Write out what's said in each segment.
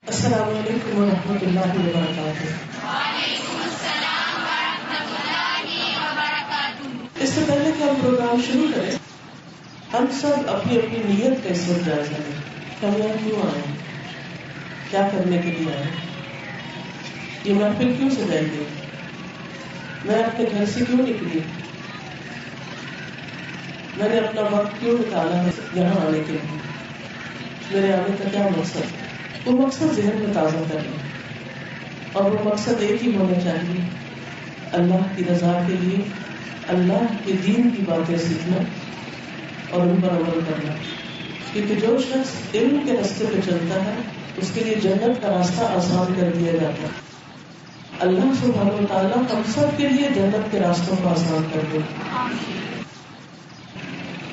السلام علیکم ورحمۃ اللہ وبرکاتہ۔ وعلیکم السلام ورحمۃ اللہ وبرکاتہ۔ اس سے پہلے کہ ہم پروگرام شروع کریں، ہم سب اپنی اپنی نیت کا اس وقت جائزہ لیں کہ ہم یہاں کیوں آئے ہیں، کیا کرنے کے لیے آئے ہیں، یہ محفل کیوں سجائی گئی، میں اپنے گھر سے کیوں نکلی، میں نے اپنا وقت کیوں نکالا ہے یہاں آنے کے لیے، میرے آنے کا کیا مقصد ہے۔ وہ مقصد ذہن میں تازہ کرنا، اور وہ مقصد ایک ہی ہونا چاہیے، اللہ کی رضا کے لیے اللہ کے دین کی باتیں سیکھنا اور ان پر عمل کرنا، کیونکہ جو شخص علم کے راستے پہ چلتا ہے اس کے لیے جنت کا راستہ آسان کر دیا جاتا ہے۔ اللہ سبحانہ و تعالیٰ ہم سب کے لیے جنت کے راستوں کو آسان کر دے۔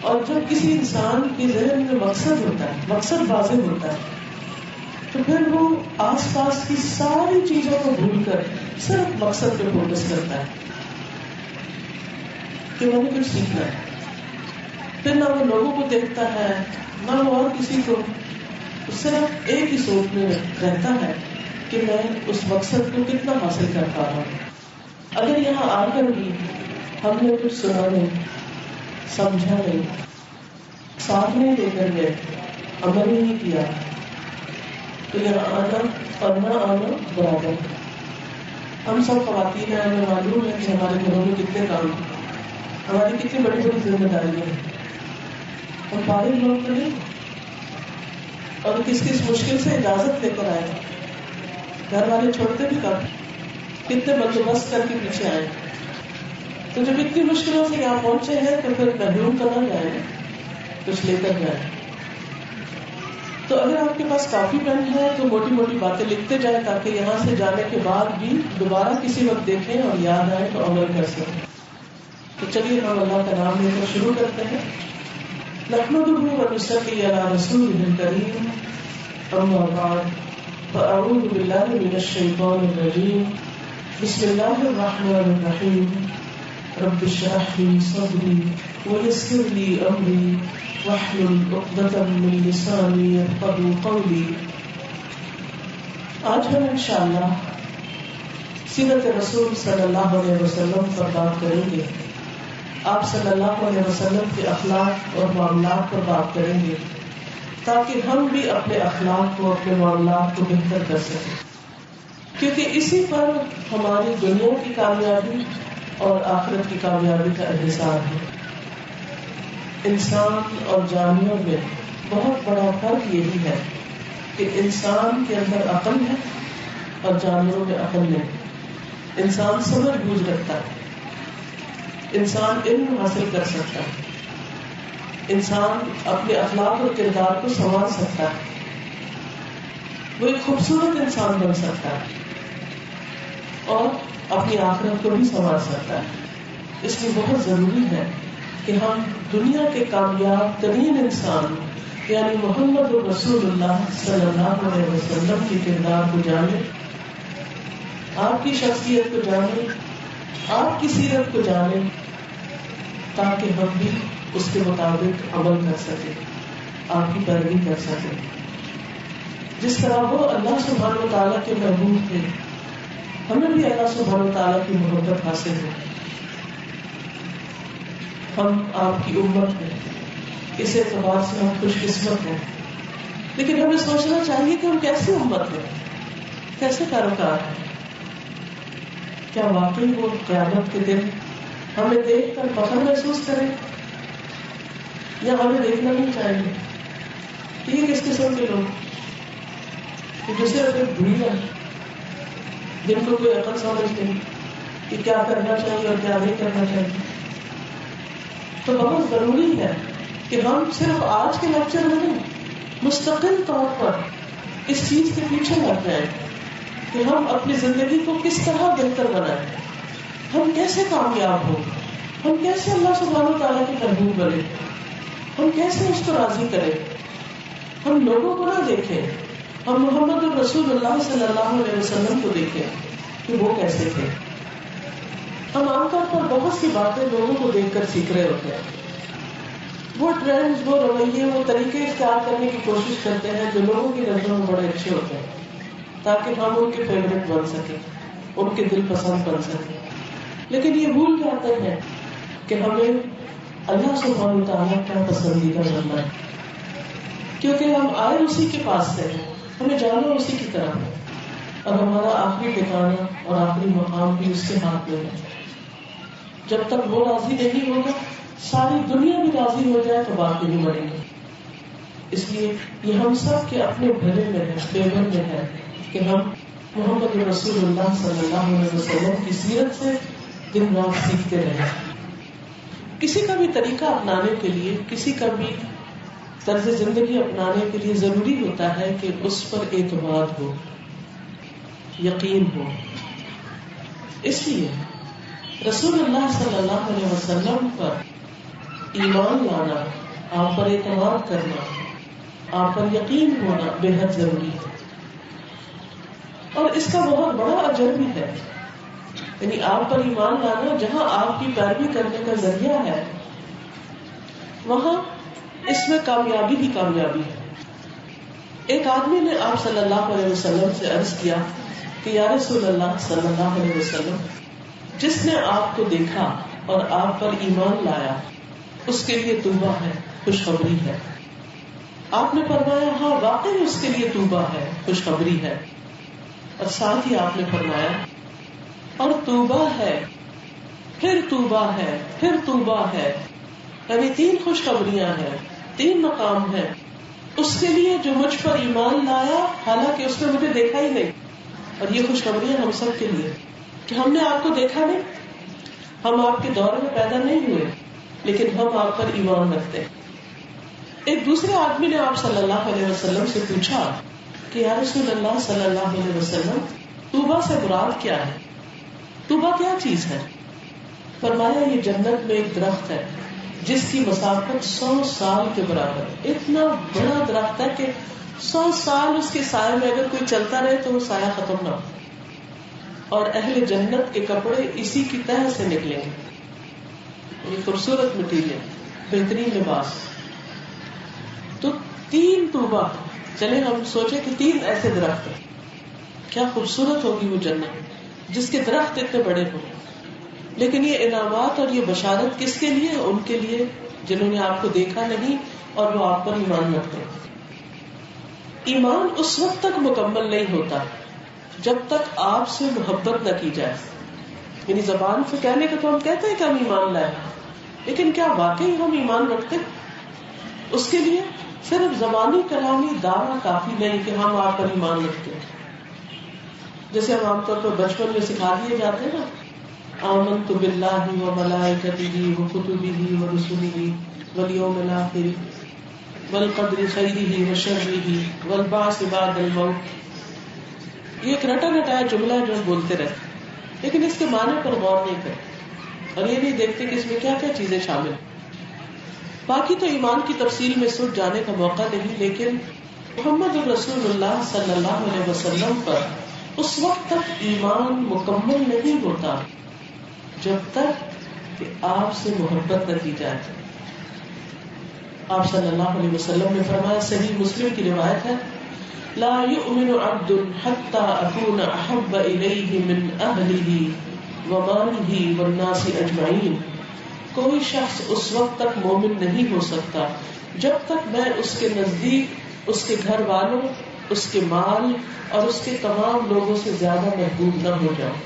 اور جب کسی انسان کے ذہن میں مقصد ہوتا ہے، مقصد واضح ہوتا ہے، تو پھر وہ آس پاس کی ساری چیزوں کو بھول کر صرف مقصد پہ فوکس کرتا ہے کہ میں نے کچھ سیکھنا ہے۔ پھر نہ وہ لوگوں کو دیکھتا ہے نہ وہ اور کسی کو، صرف ایک ہی سوچ میں رہتا ہے کہ میں اس مقصد کو کتنا حاصل کر پا رہا ہوں۔ اگر یہاں آ کر بھی ہم نے کچھ سنا نہیں، سمجھا نہیں، ساتھ نہیں لے کر گئے، عمل نہیں کیا، تو یہاں آنا اور نہ آنا برابر۔ ہم سب خواتین ہیں، ہمیں معلوم ہے کہ ہمارے گھروں میں کتنے کام ہیں، ہماری کتنی بڑی بڑی ذمہ داریاں ہیں، ہم فارغ لوگ تو نہیں، اور کس کس مشکل سے اجازت لے کر آئے، گھر والے چھوڑتے بھی کب، کتنے بندوبست کر کے پیچھے آئے، تو جب اتنی مشکلوں سے یہاں پہنچے ہیں تو پھر محروم تو نہ جائیں، کچھ لے کر جائیں۔ تو اگر آپ کے پاس کاپی پین ہے تو موٹی موٹی باتیں لکھتے جائیں تاکہ یہاں سے جانے کے بعد بھی دوبارہ کسی وقت دیکھیں اور یاد آئے تو عمل کر سکیں۔ تو چلیے ہم اللہ کا نام لے کر شروع کرتے ہیں۔ نحمدہ ونصلی علی رسولہ الکریم، اما بعد، فاعوذ باللہ من الشیطان الرجیم، بسم اللہ الرحمن الرحیم، رب اشرح لی صدری ویسر لی امری واحلل عقدۃ من لسانی یفقہوا قولی۔ آج ہم انشاءاللہ سیرت رسول صلی اللہ علیہ وسلم پر بات کریں گے، آپ صلی اللہ علیہ وسلم کے اخلاق اور معاملات پر بات کریں گے تاکہ ہم بھی اپنے اخلاق کو، اپنے معاملات کو بہتر کر سکیں، کیونکہ اسی پر ہماری دنیا کی کامیابی اور آخرت کی کامیابی کا انحصار ہے۔ انسان اور جانور میں بہت بڑا فرق یہی ہے کہ انسان کے اندر عقل ہے اور جانوروں میں عقل نہیں۔ انسان سمجھ بوجھ رکھتا ہے، انسان علم حاصل کر سکتا ہے، انسان اپنے اخلاق اور کردار کو سنوار سکتا ہے، وہ ایک خوبصورت انسان بن سکتا ہے اور اپنی آخرت کو بھی سنوار سکتا ہے۔ اس لیے بہت ضروری ہے کہ ہم دنیا کے کامیاب ترین انسان یعنی محمد رسول اللہ صلی اللہ علیہ وسلم کے کردار کو جانیں، آپ کی شخصیت کو جانیں، آپ کی سیرت کو جانیں، تاکہ ہم بھی اس کے مطابق عمل کر سکیں، آپ کی پیروی کر سکیں۔ جس طرح وہ اللہ سبحانہ و تعالیٰ کے محبوب تھے، ہمیں بھی اللہ سبحانہ و تعالیٰ کی محبت حاصل ہے۔ ہم آپ کی امت ہیں، اس اعتبار سے ہم خوش قسمت ہیں، لیکن ہمیں سوچنا چاہیے کہ ہم کیسی امت ہیں، کیسے پیروکار ہیں۔ کیا واقعی وہ قیامت کے دن ہمیں دیکھ کر فخر محسوس کریں، یا ہمیں دیکھنا نہیں چاہیے کہ یہ کس قسم کے لوگ کہ جو صرف ایک بھیڑ ہے، جن کو کوئی عقل سمجھ نہیں کہ کیا کرنا چاہیے اور کیا نہیں کرنا چاہیے۔ تو بہت ضروری ہے کہ ہم صرف آج کے لیکچر میں نہیں، مستقل طور پر اس چیز کے پیچھے لگ جائیں کہ ہم اپنی زندگی کو کس طرح بہتر بنائیں، ہم کیسے کامیاب ہوں، ہم کیسے اللہ سبحانہ تعالیٰ کے محبوب بنے، ہم کیسے اس کو راضی کریں۔ ہم لوگوں کو نہ دیکھیں، ہم محمد رسول اللہ صلی اللہ علیہ وسلم کو دیکھیں کہ وہ کیسے تھے۔ ہم عام طور پر بہت سی باتیں لوگوں کو دیکھ کر سیکھ رہے ہوتے ہیں، وہ ٹرینڈز، وہ رویے، وہ طریقے اختیار کرنے کی کوشش کرتے ہیں جو لوگوں کی نظروں میں بڑے اچھے ہوتے ہیں، تاکہ ہم ان کے فیوریٹ بن سکیں، ان کے دل پسند بن سکیں. لیکن یہ بھول جاتے ہیں کہ ہمیں اللہ سبحانہ وتعالیٰ کا پسندیدہ بننا ہے، کیونکہ ہم آئے اسی کے پاس سے ہیں، ہمیں جانا اسی کی طرف ہے، اور ہمارا آخری ٹھکانا اور آخری مقام بھی اس کے ہاتھ میں ہے. جب تک وہ راضی نہیں ہوگا، ساری دنیا بھی راضی ہو جائے تو بات نہیں بنے گی. اس لیے یہ ہم سب کے اپنے بھلے میں ہے، فیور میں ہے کہ ہم محمد رسول اللہ صلی اللہ علیہ وسلم کی سیرت سے دن رات سیکھتے رہیں. کسی کا بھی طریقہ اپنانے کے لیے، کسی کا بھی طرز زندگی اپنانے کے لیے ضروری ہوتا ہے کہ اس پر اعتماد ہو، یقین ہو. اس لیے رسول اللہ صلی اللہ علیہ وسلم پر ایمان لانا، آپ پر اعتماد کرنا، آپ پر یقین ہونا بے حد ضروری ہے. اور اس کا بہت بڑا اجر بھی ہے. یعنی آپ پر ایمان لانا جہاں آپ کی پیروی کرنے کا ذریعہ ہے، وہاں اس میں کامیابی ہی کامیابی ہے. ایک آدمی نے آپ صلی اللہ علیہ وسلم سے عرض کیا کہ یا رسول اللہ صلی اللہ علیہ وسلم، جس نے آپ کو دیکھا اور آپ پر ایمان لایا اس کے لیے توبہ ہے، خوشخبری ہے. آپ نے فرمایا ہاں واقعی اس کے لیے توبہ ہے، خوشخبری ہے. اور ساتھ ہی آپ نے فرمایا اور توبہ ہے، پھر توبہ ہے، پھر توبہ ہے. یعنی 3 خوشخبریاں ہیں، 3 مقام ہیں اس کے لیے جو مجھ پر ایمان لایا حالانکہ اس نے مجھے دیکھا ہی نہیں. اور یہ خوشخبریاں ہم سب کے لیے کہ ہم نے آپ کو دیکھا نہیں، ہم آپ کے دور میں پیدا نہیں ہوئے، لیکن ہم آپ پر ایمان رکھتے ہیں. ایک دوسرے آدمی نے آپ صلی اللہ علیہ وسلم سے پوچھا کہ یا رسول اللہ صلی اللہ علیہ وسلم، توبہ سے مراد کیا ہے؟ توبہ کیا چیز ہے؟ فرمایا یہ جنت میں ایک درخت ہے جس کی مسافت 100 سال کے برابر ہے. اتنا بڑا درخت ہے کہ 100 سال اس کے سائے میں اگر کوئی چلتا رہے تو وہ سایہ ختم نہ ہو. اور اہل جنت کے کپڑے اسی کی تہ سے نکلیں گے. یہ خوبصورت مٹیریل، بہترین لباس. تو 3 توبہ. چلے ہم سوچیں کہ 3 ایسے درخت ہیں، کیا خوبصورت ہوگی وہ جنت جس کے درخت اتنے بڑے ہوں. لیکن یہ انعامات اور یہ بشارت کس کے لیے؟ ان کے لیے جنہوں نے آپ کو دیکھا نہیں اور وہ آپ پر ایمان رکھتے ہیں. ایمان اس وقت تک مکمل نہیں ہوتا جب تک آپ سے محبت نہ کی جائے. یعنی زبان سے کہنے کا تو ہم کہتے ہیں کہ ہم ایمان لائے، لیکن کیا واقعی ہم ایمان رکھتے؟ اس کے لیے صرف زبانی کلامی دعویٰ کافی نہیں کہ ہم آپ پر ایمان رکھتے ہیں. جیسے ہم عام طور پر بچپن میں سکھا دیے جاتے ہیں نا، آمنت باللہ وملائکتہ وکتبہ ورسلہ والیوم الآخر والقدر خیرہ وشرہ والبعث بعد الموت. یہ ایک رٹا رٹایا جملہ ہے جو ہم بولتے رہتے، لیکن اس کے معنی پر غور نہیں کرتے اور یہ نہیں دیکھتے کہ اس میں کیا کیا چیزیں شامل ہیں. باقی تو ایمان کی تفصیل میں سوچ جانے کا موقع نہیں، لیکن محمد رسول اللہ صلی اللہ علیہ وسلم پر اس وقت تک ایمان مکمل نہیں ہوتا جب تک کہ آپ سے محبت نہ کی جائے. آپ صلی اللہ علیہ وسلم نے فرمایا، صحیح مسلم کی روایت ہے، لا يؤمن عبد حتى اكون احب اليه من اهله وماله والناس اجمعين. کوئی شخص اس وقت تک مومن نہیں ہو سکتا جب تک میں اس کے نزدیک اس کے گھر والوں، اس کے مال اور اس کے تمام لوگوں سے زیادہ محبوب نہ ہو جاؤں.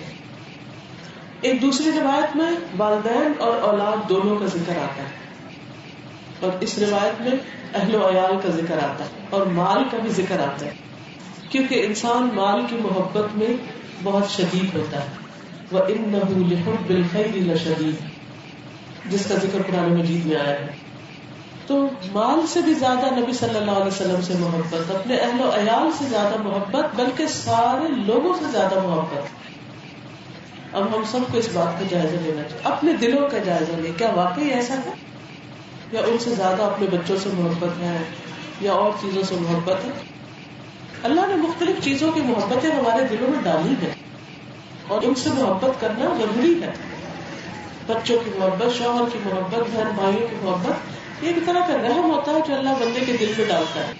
ایک دوسری روایت میں والدین اور اولاد دونوں کا ذکر آتا ہے، اور اس روایت میں اہل و عیال کا ذکر آتا ہے اور مال کا بھی ذکر آتا ہے، کیونکہ انسان مال کی محبت میں بہت شدید ہوتا ہے. وَإِنَّهُ لِحُبِّ الْخَيْرِ لَشَدِيدٌ، جس کا ذکر قرآن مجید میں آیا ہے. تو مال سے بھی زیادہ نبی صلی اللہ علیہ وسلم سے محبت، اپنے اہل و عیال سے زیادہ محبت، بلکہ سارے لوگوں سے زیادہ محبت. اب ہم سب کو اس بات کا جائزہ لینا چاہیے، اپنے دلوں کا جائزہ لیں. کیا واقعی ایسا ہے، یا ان سے زیادہ اپنے بچوں سے محبت ہے یا اور چیزوں سے محبت ہے؟ اللہ نے مختلف چیزوں کی محبتیں ہمارے دلوں میں ڈالی ہیں اور ان سے محبت کرنا ضروری ہے. بچوں کی محبت، شوہر کی محبت، بہن بھائیوں کی محبت، یہ ایک طرح کا رحم ہوتا ہے جو اللہ بندے کے دل میں ڈالتا ہے.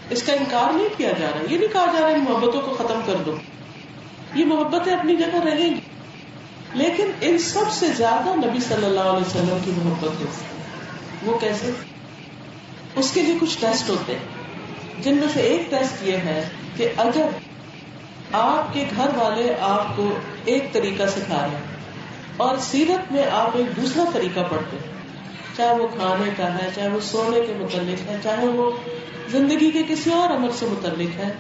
اس کا انکار نہیں کیا جا رہا. یہ نہیں کہا جا رہا کہ محبتوں کو ختم کر دو. یہ محبتیں اپنی جگہ رہیں گی, لیکن ان سب سے زیادہ نبی صلی اللہ علیہ وسلم کی محبت ہوتی ہے. وہ کیسے؟ اس کے لیے کچھ ٹیسٹ ہوتے ہیں, جن میں سے ایک ٹیسٹ یہ ہے کہ اگر آپ کے گھر والے آپ کو ایک طریقہ سکھا رہے ہیں اور سیرت میں آپ ایک دوسرا طریقہ پڑھتے ہیں, چاہے وہ کھانے کا ہے, چاہے وہ سونے کے متعلق ہے, چاہے وہ زندگی کے کسی اور عمل سے متعلق ہے,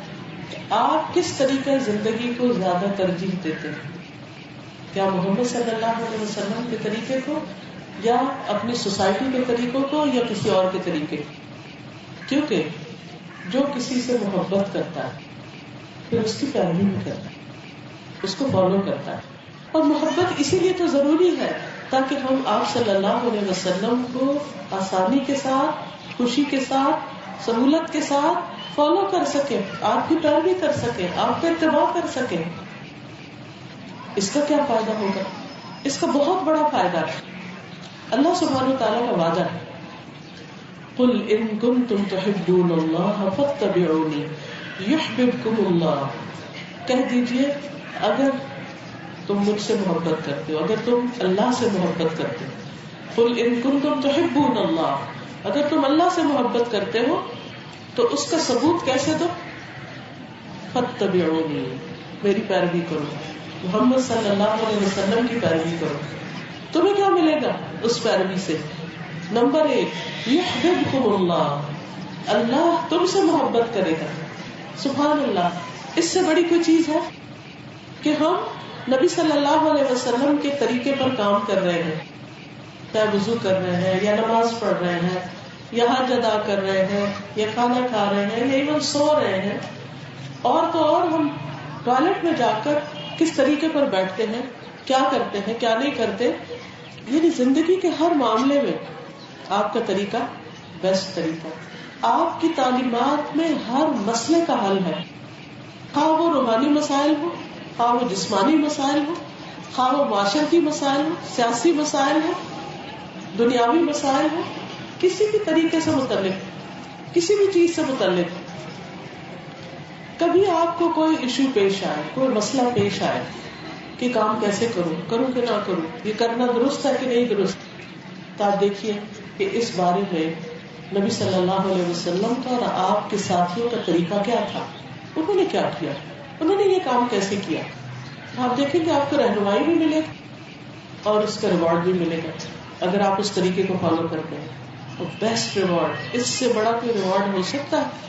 آپ کس طریقے زندگی کو زیادہ ترجیح دیتے ہیں؟ کیا محمد صلی اللہ علیہ وسلم کے طریقے کو, یا اپنی سوسائٹی کے طریقوں کو, یا کسی اور کے طریقے کو؟ کیونکہ جو کسی سے محبت کرتا ہے پھر اس کی پیروی بھی کرتا ہے, اس کو فالو کرتا ہے. اور محبت اسی لیے تو ضروری ہے تاکہ ہم آپ صلی اللہ علیہ وسلم کو آسانی کے ساتھ, خوشی کے ساتھ, سہولت کے ساتھ فالو کر سکیں, آپ کی پیروی کر سکیں, آپ کا اتباع کر سکیں. اس کا کیا فائدہ ہوگا؟ اس کا بہت بڑا فائدہ ہے. اللہ سبحانہ وتعالیٰ کا وعدہ ہے, قل ان کنتم تحبون اللہ فاتبعونی یحببکم اللہ. کہہ دیجئے اگر تم مجھ سے محبت کرتے ہو, اگر تم اللہ سے محبت کرتے ہو, قل ان کنتم تحبون اللہ, اگر تم اللہ سے محبت کرتے ہو تو اس کا ثبوت کیسے دو؟ فاتبعونی, میری پیروی کرو, محمد صلی اللہ علیہ وسلم کی پیروی کرو. تمہیں کیا ملے گا اس پیروی سے؟ نمبر 1, یحببکم اللہ, اللہ تم سے محبت کرے گا. سبحان اللہ, اس سے بڑی کوئی چیز ہے کہ ہم نبی صلی اللہ علیہ وسلم کے طریقے پر کام کر رہے ہیں, چاہے وضو کر رہے ہیں, یا نماز پڑھ رہے ہیں, یا حج ادا کر رہے ہیں, یا کھانا کھا رہے ہیں, یا ایون سو رہے ہیں, اور تو اور ہم ٹوائلٹ میں جا کر کس طریقے پر بیٹھتے ہیں, کیا کرتے ہیں, کیا نہیں کرتے. یعنی زندگی کے ہر معاملے میں آپ کا طریقہ بیسٹ طریقہ. آپ کی تعلیمات میں ہر مسئلے کا حل ہے, خواہ وہ روحانی مسائل ہو, خواہ وہ جسمانی مسائل ہو, خواہ وہ معاشرتی مسائل ہو, سیاسی مسائل ہو, دنیاوی مسائل ہو, کسی بھی طریقے سے متعلق, کسی بھی چیز سے متعلق. کبھی آپ کو کوئی ایشو پیش آئے, کوئی مسئلہ پیش آئے کہ کام کیسے کروں کہ نہ کروں, یہ کرنا درست ہے کہ نہیں درست, تو آپ دیکھیے کہ اس بارے میں نبی صلی اللہ علیہ وسلم کا اور آپ کے ساتھیوں کا طریقہ کیا تھا, انہوں نے کیا کیا, انہوں نے یہ کام کیسے کیا. آپ دیکھیں کہ آپ کو رہنمائی بھی ملے گا اور اس کا ریوارڈ بھی ملے گا اگر آپ اس طریقے کو فالو کرتے ہیں. اور بیسٹ ریوارڈ, اس سے بڑا کوئی ریوارڈ ہو سکتا ہے؟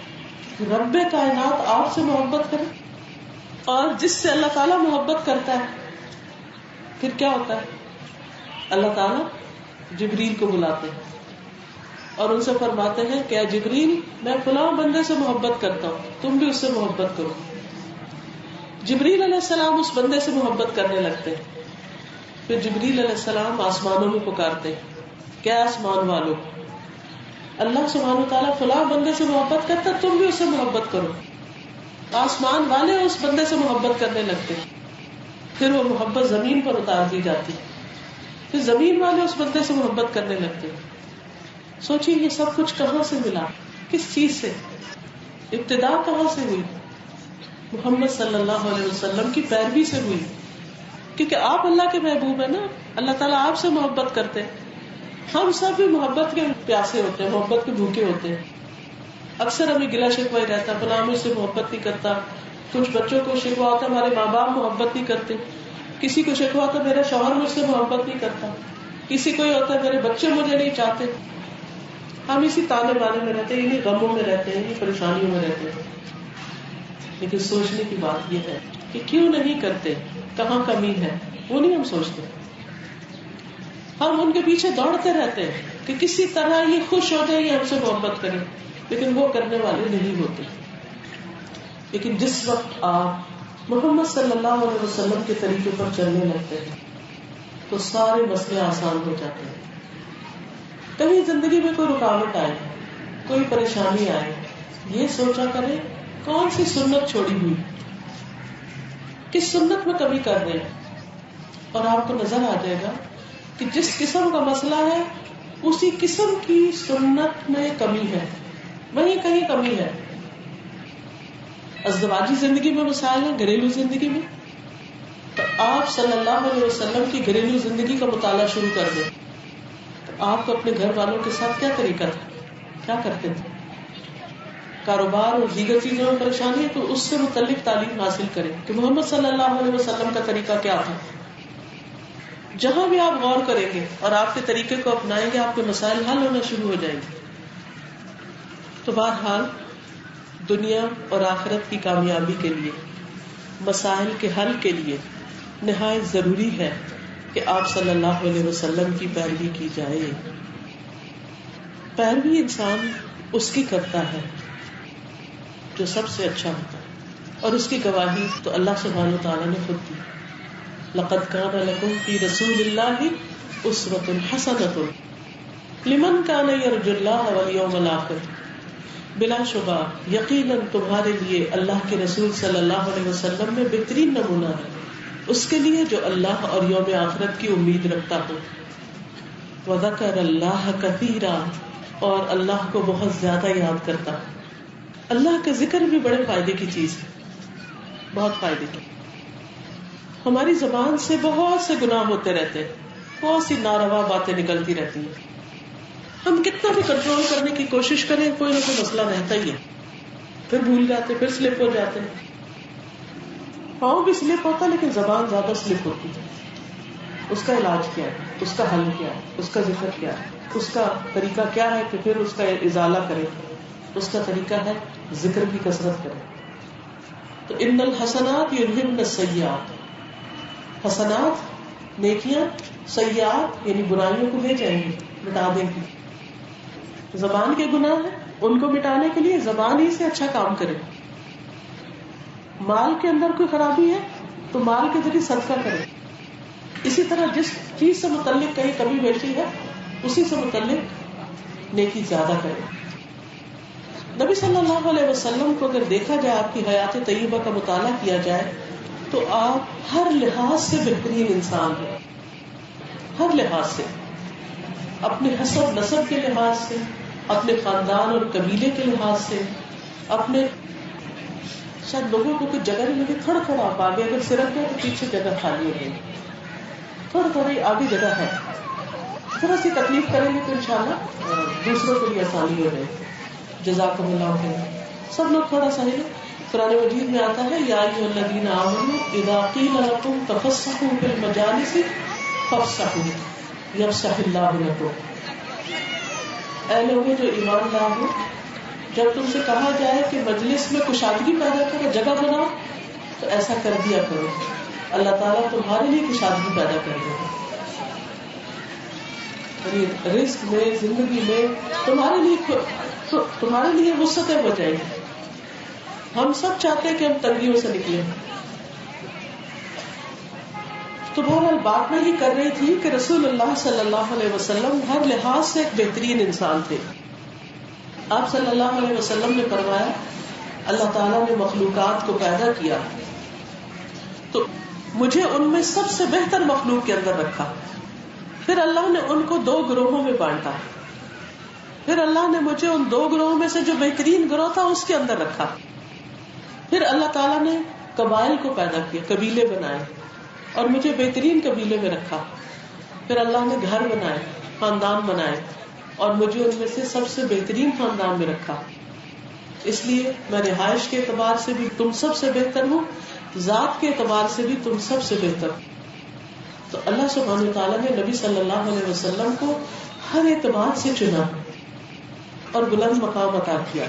رب کائنات آپ سے محبت کرے, اور جس سے اللہ تعالیٰ محبت کرتا ہے پھر کیا ہوتا ہے؟ اللہ تعالیٰ جبریل کو بلاتے ہیں اور ان سے فرماتے ہیں کہ اے جبریل, میں فلاں بندے سے محبت کرتا ہوں, تم بھی اس سے محبت کرو. جبریل علیہ السلام اس بندے سے محبت کرنے لگتے ہیں. پھر جبریل علیہ السلام آسمانوں میں پکارتے ہیں کہ آسمان والو, اللہ سبحانہ وتعالیٰ فلاں بندے سے محبت کرتا, تم بھی اس سے محبت کرو. آسمان والے اس بندے سے محبت کرنے لگتے ہیں. پھر وہ محبت زمین پر اتار دی جاتی, پھر زمین والے اس بندے سے محبت کرنے لگتے ہیں. سوچیے یہ سب کچھ کہاں سے ملا, کس چیز سے, ابتدا کہاں سے ہوئی؟ محمد صلی اللہ علیہ وسلم کی پیروی سے ہوئی, کیونکہ آپ اللہ کے محبوب ہیں نا, اللہ تعالیٰ آپ سے محبت کرتے ہیں. ہم سب بھی محبت کے پیاسے ہوتے ہیں, محبت کے بھوکے ہوتے ہیں. اکثر ہمیں گلا شکوہ ہی رہتا ہے, فلاں مجھ سے محبت نہیں کرتا. کچھ بچوں کو شکوہ ہوتا ہے ہمارے ماں باپ محبت نہیں کرتے, کسی کو شکوہ ہوتا ہے میرا شوہر مجھ سے محبت نہیں کرتا, کسی کو یہ ہوتا ہے میرے بچے مجھے نہیں چاہتے. ہم اسی تانے بانے میں رہتے ہیں, انہیں غموں میں رہتے ہیں, انہیں پریشانیوں میں رہتے ہیں. لیکن سوچنے کی بات یہ ہے کہ کیوں نہیں کرتے, کہاں کمی ہے, وہ نہیں ہم سوچتے. ہم ان کے پیچھے دوڑتے رہتے ہیں کہ کسی طرح یہ خوش ہو جائے, یہ ہم سے محبت کریں, لیکن وہ کرنے والے نہیں ہوتے. لیکن جس وقت آپ محمد صلی اللہ علیہ وسلم کے طریقے پر چلنے لگتے ہیں تو سارے مسئلے آسان ہو جاتے ہیں. کہیں زندگی میں کوئی رکاوٹ آئے, کوئی پریشانی آئے, یہ سوچا کریں کون سی سنت چھوڑی ہوئی, کس سنت میں کمی کر رہے ہیں, اور آپ کو نظر آ جائے گا کہ جس قسم کا مسئلہ ہے اسی قسم کی سنت میں کمی ہے, وہیں کہیں کمی ہے. ازدواجی زندگی میں مسائل ہیں، گھریلو زندگی میں، تو آپ صلی اللہ علیہ وسلم کی گھریلو زندگی کا مطالعہ شروع کر دیں. آپ کو اپنے گھر والوں کے ساتھ کیا طریقہ تھا، کیا کرتے تھے؟ کاروبار اور دیگر چیزوں میں پریشانی ہے تو اس سے متعلق تعلیم حاصل کریں کہ محمد صلی اللہ علیہ وسلم کا طریقہ کیا تھا. جہاں بھی آپ غور کریں گے اور آپ کے طریقے کو اپنائیں گے، آپ کے مسائل حل ہونا شروع ہو جائیں گے. تو بہرحال دنیا اور آخرت کی کامیابی کے لیے، مسائل کے حل کے لیے نہایت ضروری ہے کہ آپ صلی اللہ علیہ وسلم کی پیروی کی جائے. پیروی انسان اس کی کرتا ہے جو سب سے اچھا ہوتا ہے، اور اس کی گواہی تو اللہ سبحانہ وتعالیٰ نے خود دی. لقد كان لكم في رسول الله اسوة حسنة لمن كان يرجو الله واليوم الآخر. بلا شبہ یقیناً تمہارے لیے اللہ کے رسول صلی اللہ علیہ وسلم میں بہترین نمونہ ہے اس کے لیے جو اللہ اور یوم آخرت کی امید رکھتا ہو. وذکر اللہ کثیرا، اور اللہ کو بہت زیادہ یاد کرتا. اللہ کا ذکر بھی بڑے فائدے کی چیز ہے، بہت فائدے کی. ہماری زبان سے بہت سے گناہ ہوتے رہتے ہیں، بہت سی ناروا باتیں نکلتی رہتی ہیں. ہم کتنا بھی کنٹرول کرنے کی کوشش کریں کوئی نہ کوئی مسئلہ رہتا ہی ہے. پھر بھول جاتے، پھر سلپ ہو جاتے ہیں. پاؤں بھی سلپ ہوتا لیکن زبان زیادہ سلپ ہوتی ہے. اس کا علاج کیا ہے، اس کا حل کیا ہے، اس کا ذکر کیا ہے، اس کا طریقہ کیا ہے کہ پھر اس کا ازالہ کرے. اس کا طریقہ ہے ذکر کی کثرت کرے. تو ان الحسنات یذہبن السیئات، حسنات نیکیاں، سیئات یعنی برائیوں کو لے جائیں گی، مٹا دیں گی. زبان کے گناہ ہیں ان کو مٹانے کے لیے زبان ہی سے اچھا کام کرے. مال کے اندر کوئی خرابی ہے تو مال کے ذریعے صدقہ کرے. اسی طرح جس چیز سے متعلق کہیں کمی بیشی ہے اسی سے متعلق نیکی زیادہ کرے. نبی صلی اللہ علیہ وسلم کو اگر دیکھا جائے، آپ کی حیات طیبہ کا مطالعہ کیا جائے تو آپ ہر لحاظ سے بہترین انسان ہیں. ہر لحاظ سے، اپنے حسب نسب کے لحاظ سے، اپنے خاندان اور قبیلے کے لحاظ سے، اپنے شاید لوگوں کو کچھ جگہ نہیں لگے، تھوڑا تھوڑا آپ آگے اگر سرک گئے تو پیچھے جگہ خالی ہو گئی، تھوڑا تھوڑی آگے جگہ ہے. ذرا سی تکلیف کریں گے تو انشاءاللہ دوسروں کے لیے آسانی ہو جائے. جزاکم اللہ خیر. سب لوگ تھوڑا سا ہے. قرآن مجید میں آتا ہے یا ایھا الذین آمنوا اذا قیل لکم تفسحوا فی المجالس فافسحوا یفسح اللہ لکم. اے لوگوں جو ایمان لائے ہو، جب تم سے کہا جائے کہ مجلس میں کشادگی پیدا کرو، جگہ بناؤ، تو ایسا کر دیا کرو، اللہ تعالیٰ تمہارے لیے کشادگی پیدا کر دے گا. رزق میں، زندگی میں تمہارے لیے وسعتیں ہو جائیں گی. ہم سب چاہتے ہیں کہ ہم تنگیوں سے نکلیں. تو بہرحال بات میں ہی کر رہی تھی کہ رسول اللہ صلی اللہ علیہ وسلم ہر لحاظ سے ایک بہترین انسان تھے. آپ صلی اللہ علیہ وسلم نے فرمایا اللہ تعالیٰ نے مخلوقات کو پیدا کیا تو مجھے ان میں سب سے بہتر مخلوق کے اندر رکھا. پھر اللہ نے ان کو 2 گروہوں میں بانٹا. پھر اللہ نے مجھے ان 2 گروہوں میں سے جو بہترین گروہ تھا اس کے اندر رکھا. پھر اللہ تعالیٰ نے قبائل کو پیدا کیا، قبیلے بنائے اور مجھے بہترین قبیلے میں رکھا. پھر اللہ نے گھر بنائے، خاندان بنائے اور مجھے ان میں سے سب سے بہترین خاندان میں رکھا. اس لیے میں رہائش کے اعتبار سے بھی تم سب سے بہتر ہوں، ذات کے اعتبار سے بھی تم سب سے بہتر ہوں. تو اللہ سبحانہ وتعالیٰ نے نبی صلی اللہ علیہ وسلم کو ہر اعتبار سے چنا اور بلند مقام عطا کیا.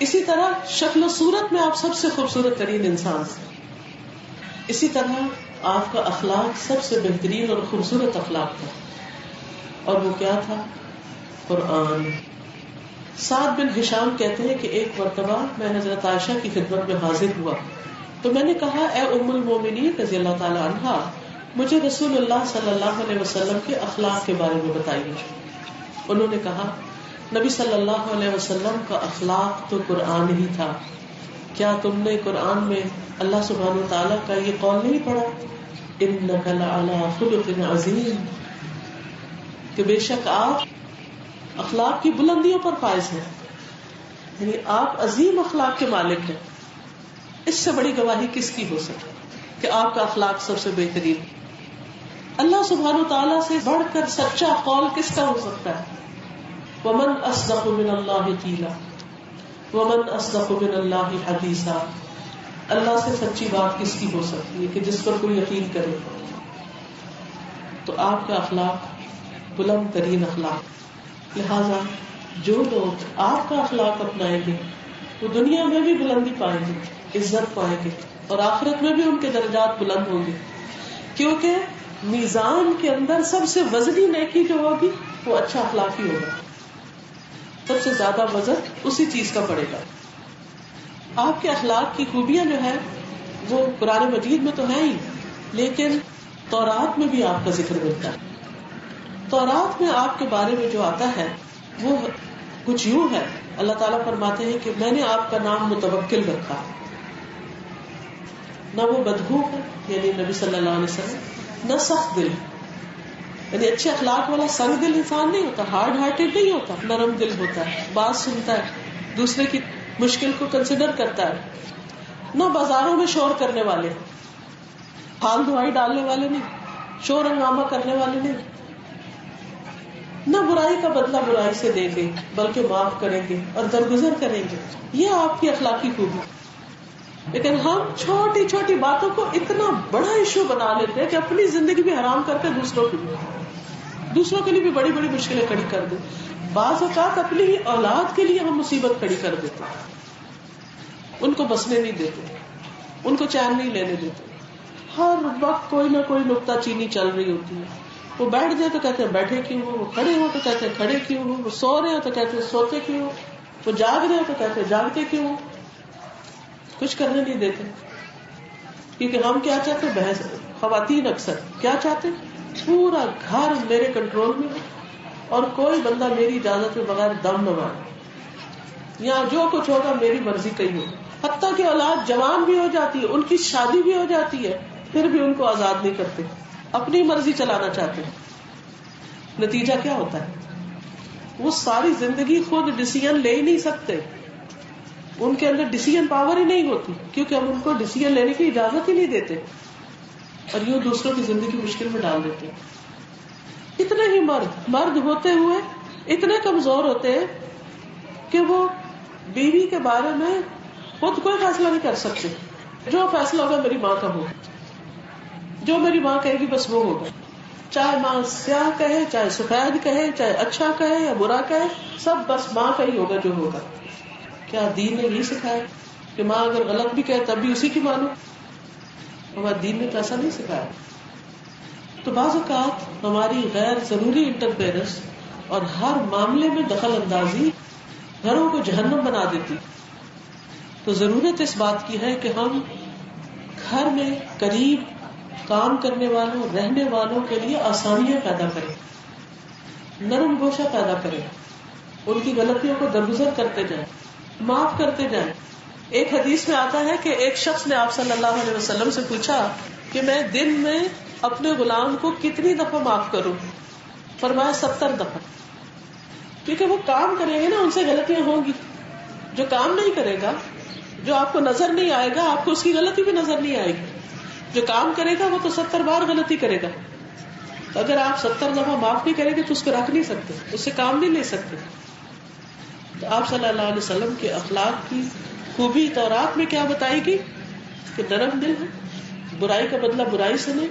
اسی طرح شکل و صورت میں آپ سب سے خوبصورت ترین انسان تھے. اسی طرح آپ کا اخلاق سب سے بہترین اور خوبصورت اخلاق تھا. اور وہ کیا تھا؟ قرآن. سعد بن ہشام کہتے ہیں کہ ایک مرتبہ میں حضرت عائشہ کی خدمت میں حاضر ہوا تو میں نے کہا اے ام المومنین رضی اللہ تعالی عنہا، مجھے رسول اللہ صلی اللہ علیہ وسلم کے اخلاق کے بارے میں بتائیے. انہوں نے کہا نبی صلی اللہ علیہ وسلم کا اخلاق تو قرآن ہی تھا. کیا تم نے قرآن میں اللہ سبحانہ وتعالیٰ کا یہ قول نہیں پڑھا انک لعلی خلق عظیم، کہ بے شک آپ اخلاق کی بلندیوں پر فائز ہیں، یعنی آپ عظیم اخلاق کے مالک ہیں. اس سے بڑی گواہی کس کی ہو سکتی کہ آپ کا اخلاق سب سے بہترین. اللہ سبحانہ تعالیٰ سے بڑھ کر سچا قول کس کا ہو سکتا ہے؟ ومن اصدق من اللہ قیلا ومن اصدق من اللہ حدیثا. اللہ سے سچی بات کس کی ہو سکتی ہے کہ جس پر کوئی یقین کرے. تو آپ کا اخلاق بلند ترین اخلاق. لہذا جو لوگ آپ کا اخلاق اپنائیں گے وہ دنیا میں بھی بلندی پائیں گے, عزت پائیں گے, اور آخرت میں بھی ان کے درجات بلند ہوں گے. کیونکہ میزان کے اندر سب سے وزنی نیکی جو ہوگی وہ اچھا اخلاق ہی ہوگا. سب سے زیادہ وزن اسی چیز کا پڑے گا. آپ کے اخلاق کی خوبیاں جو ہے وہ قرآن مجید میں تو ہے ہی, لیکن تورات میں بھی آپ کا ذکر ملتا ہے. تورات میں آپ کے بارے میں جو آتا ہے وہ کچھ یوں ہے. اللہ تعالیٰ فرماتے ہیں کہ میں نے آپ کا نام متوکل رکھا. نہ وہ بدخو ہے یعنی نبی صلی اللہ علیہ وسلم, نہ سخت دل یعنی اچھے اخلاق والا سنگ دل انسان نہیں ہوتا, ہارڈ ہارٹیڈ نہیں ہوتا, نرم دل ہوتا ہے, بات سنتا ہے, دوسرے کی مشکل کو کنسیڈر کرتا ہے. نہ بازاروں میں شور کرنے والے, پھال دھوائی ڈالنے والے نہیں, شور ہنگامہ کرنے والے نہیں. نہ برائی کا بدلہ برائی سے دیں گے بلکہ معاف کریں گے اور درگزر کریں گے. یہ آپ کی اخلاقی خوبی. لیکن ہم چھوٹی چھوٹی باتوں کو اتنا بڑا ایشو بنا لیتے ہیں کہ اپنی زندگی بھی حرام کر کے دوسروں کے لیے بھی بڑی بڑی مشکلیں کھڑی کر دیں. بعض اوقات اپنی ہی اولاد کے لیے ہم مصیبت کھڑی کر دیتے ہیں. ان کو بسنے نہیں دیتے, ان کو چین نہیں لینے دیتے. ہر وقت کوئی نہ کوئی نکتہ چینی چل رہی ہوتی ہے. وہ بیٹھ جائے تو کہتے ہیں بیٹھے کیوں ہو, وہ کھڑے ہو تو کہتے ہیں کھڑے کیوں ہو, وہ سو رہے ہو تو کہتے ہیں سوتے کیوں ہو, وہ جاگ رہے ہو تو کہتے ہیں جاگتے کیوں ہو. کچھ کرنے نہیں دیتے. کیونکہ ہم کیا چاہتے ہیں, بحث. خواتین اکثر کیا چاہتے ہیں, پورا گھر میرے کنٹرول میں ہے اور کوئی بندہ میری اجازت کے بغیر دم نہ مارے. یہاں جو کچھ ہوگا میری مرضی کا ہی ہوگا. حتیٰ کہ اولاد جوان بھی ہو جاتی ہے, ان کی شادی بھی ہو جاتی ہے, پھر بھی ان کو آزاد نہیں کرتے, اپنی مرضی چلانا چاہتے ہیں. نتیجہ کیا ہوتا ہے, وہ ساری زندگی خود ڈیسیژن لے ہی نہیں سکتے. ان کے اندر ڈیسیژن پاور ہی نہیں ہوتی کیونکہ ہم ان کو ڈیسیژن لینے کی اجازت ہی نہیں دیتے, اور یوں دوسروں کی زندگی مشکل میں ڈال دیتے. اتنے ہی مرد ہوتے ہوئے اتنے کمزور ہوتے ہیں کہ وہ بیوی کے بارے میں خود کوئی فیصلہ نہیں کر سکتے. جو فیصلہ ہوگا میری ماں کا ہوگا, جو میری ماں کہے گی بس وہ ہوگا. چاہے ماں سیاہ کہے, چاہے سفید کہے, چاہے اچھا کہے یا برا کہے, سب بس ماں کا ہی ہوگا جو ہوگا. کیا دین نے نہیں سکھایا کہ ماں اگر غلط بھی کہے تب بھی اسی کی مانو؟ ہمارے دین نے تو ایسا نہیں سکھایا. تو بعض اوقات ہماری غیر ضروری انٹرفیئرنس اور ہر معاملے میں دخل اندازی گھروں کو جہنم بنا دیتی. تو ضرورت اس بات کی ہے کہ ہم گھر میں قریب کام کرنے والوں, رہنے والوں کے لیے آسانیاں پیدا کریں, نرم گوشہ پیدا کریں, ان کی غلطیوں کو درگزر کرتے جائیں, معاف کرتے جائیں. ایک حدیث میں آتا ہے کہ ایک شخص نے آپ صلی اللہ علیہ وسلم سے پوچھا کہ میں دن میں اپنے غلام کو کتنی دفعہ معاف کروں؟ فرمایا 70 دفعہ. کیونکہ وہ کام کریں گے نا, ان سے غلطیاں ہوں گی. جو کام نہیں کرے گا, جو آپ کو نظر نہیں آئے گا, آپ کو اس کی غلطی بھی نظر نہیں آئے گی. جو کام کرے گا وہ تو 70 بار غلطی کرے گا. تو اگر آپ 70 دفعہ معاف نہیں کریں گے تو اس کو رکھ نہیں سکتے, اس سے کام نہیں لے سکتے. تو آپ صلی اللہ علیہ وسلم کے اخلاق کی خوبی تورات میں کیا بتائی گی کہ نرم دل ہے, برائی کا بدلہ برائی سے نہیں,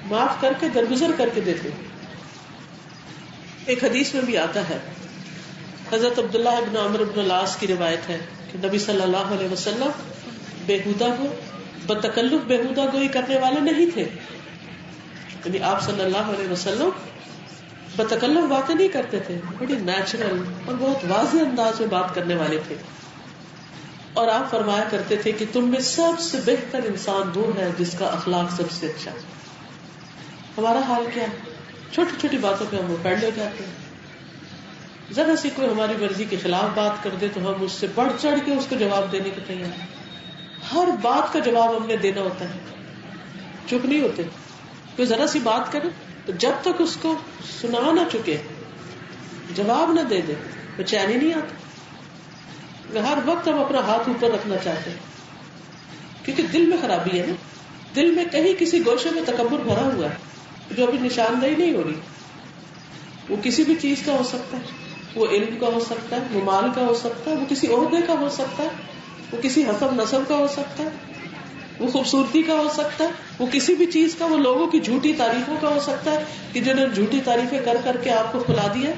معاف کر کے درگزر کر کے دیتے. ایک حدیث میں بھی آتا ہے, حضرت عبداللہ ابن عمر ابن العاص کی روایت ہے کہ نبی صلی اللہ علیہ وسلم بےہودہ کو بتکلف بےہودہ گوئی کرنے والے نہیں تھے. یعنی آپ صلی اللہ علیہ وسلم بتکلف باتیں نہیں کرتے تھے, بڑی نیچرل اور بہت واضح انداز میں بات کرنے والے تھے. اور آپ فرمایا کرتے تھے کہ تم میں سب سے بہتر انسان وہ ہے جس کا اخلاق سب سے اچھا. ہمارا حال کیا ہے, چھوٹی چھوٹی باتوں پہ ہم پڑھ لے جاتے ہیں. ذرا سی کوئی ہماری مرضی کے خلاف بات کر دے تو ہم اس سے بڑھ چڑھ کے اس کو جواب دینے کے تیار ہیں. ہر بات کا جواب ہم نے دینا ہوتا ہے, چپ نہیں ہوتے. کوئی ذرا سی بات کرے تو جب تک اس کو سنا نہ چکے, جواب نہ دے دے, تو چین ہی نہیں آتا. ہر وقت ہم اپنا ہاتھ اوپر رکھنا چاہتے ہیں. کیونکہ دل میں خرابی ہے نا. دل میں کہیں کسی گوشے میں تکبر بھرا ہوا ہے جو ابھی نشاندہی نہیں ہو رہی. وہ کسی بھی چیز کا ہو سکتا ہے, وہ علم کا ہو سکتا ہے, وہ مال کا ہو سکتا ہے, وہ کسی عہدے کا ہو سکتا ہے, وہ کسی حسب نسب کا ہو سکتا ہے, وہ خوبصورتی کا ہو سکتا ہے, وہ کسی بھی چیز کا, وہ لوگوں کی جھوٹی تعریفوں کا ہو سکتا ہے کہ جنہوں نے جھوٹی تعریفیں کر کر کے آپ کو کھلا دیا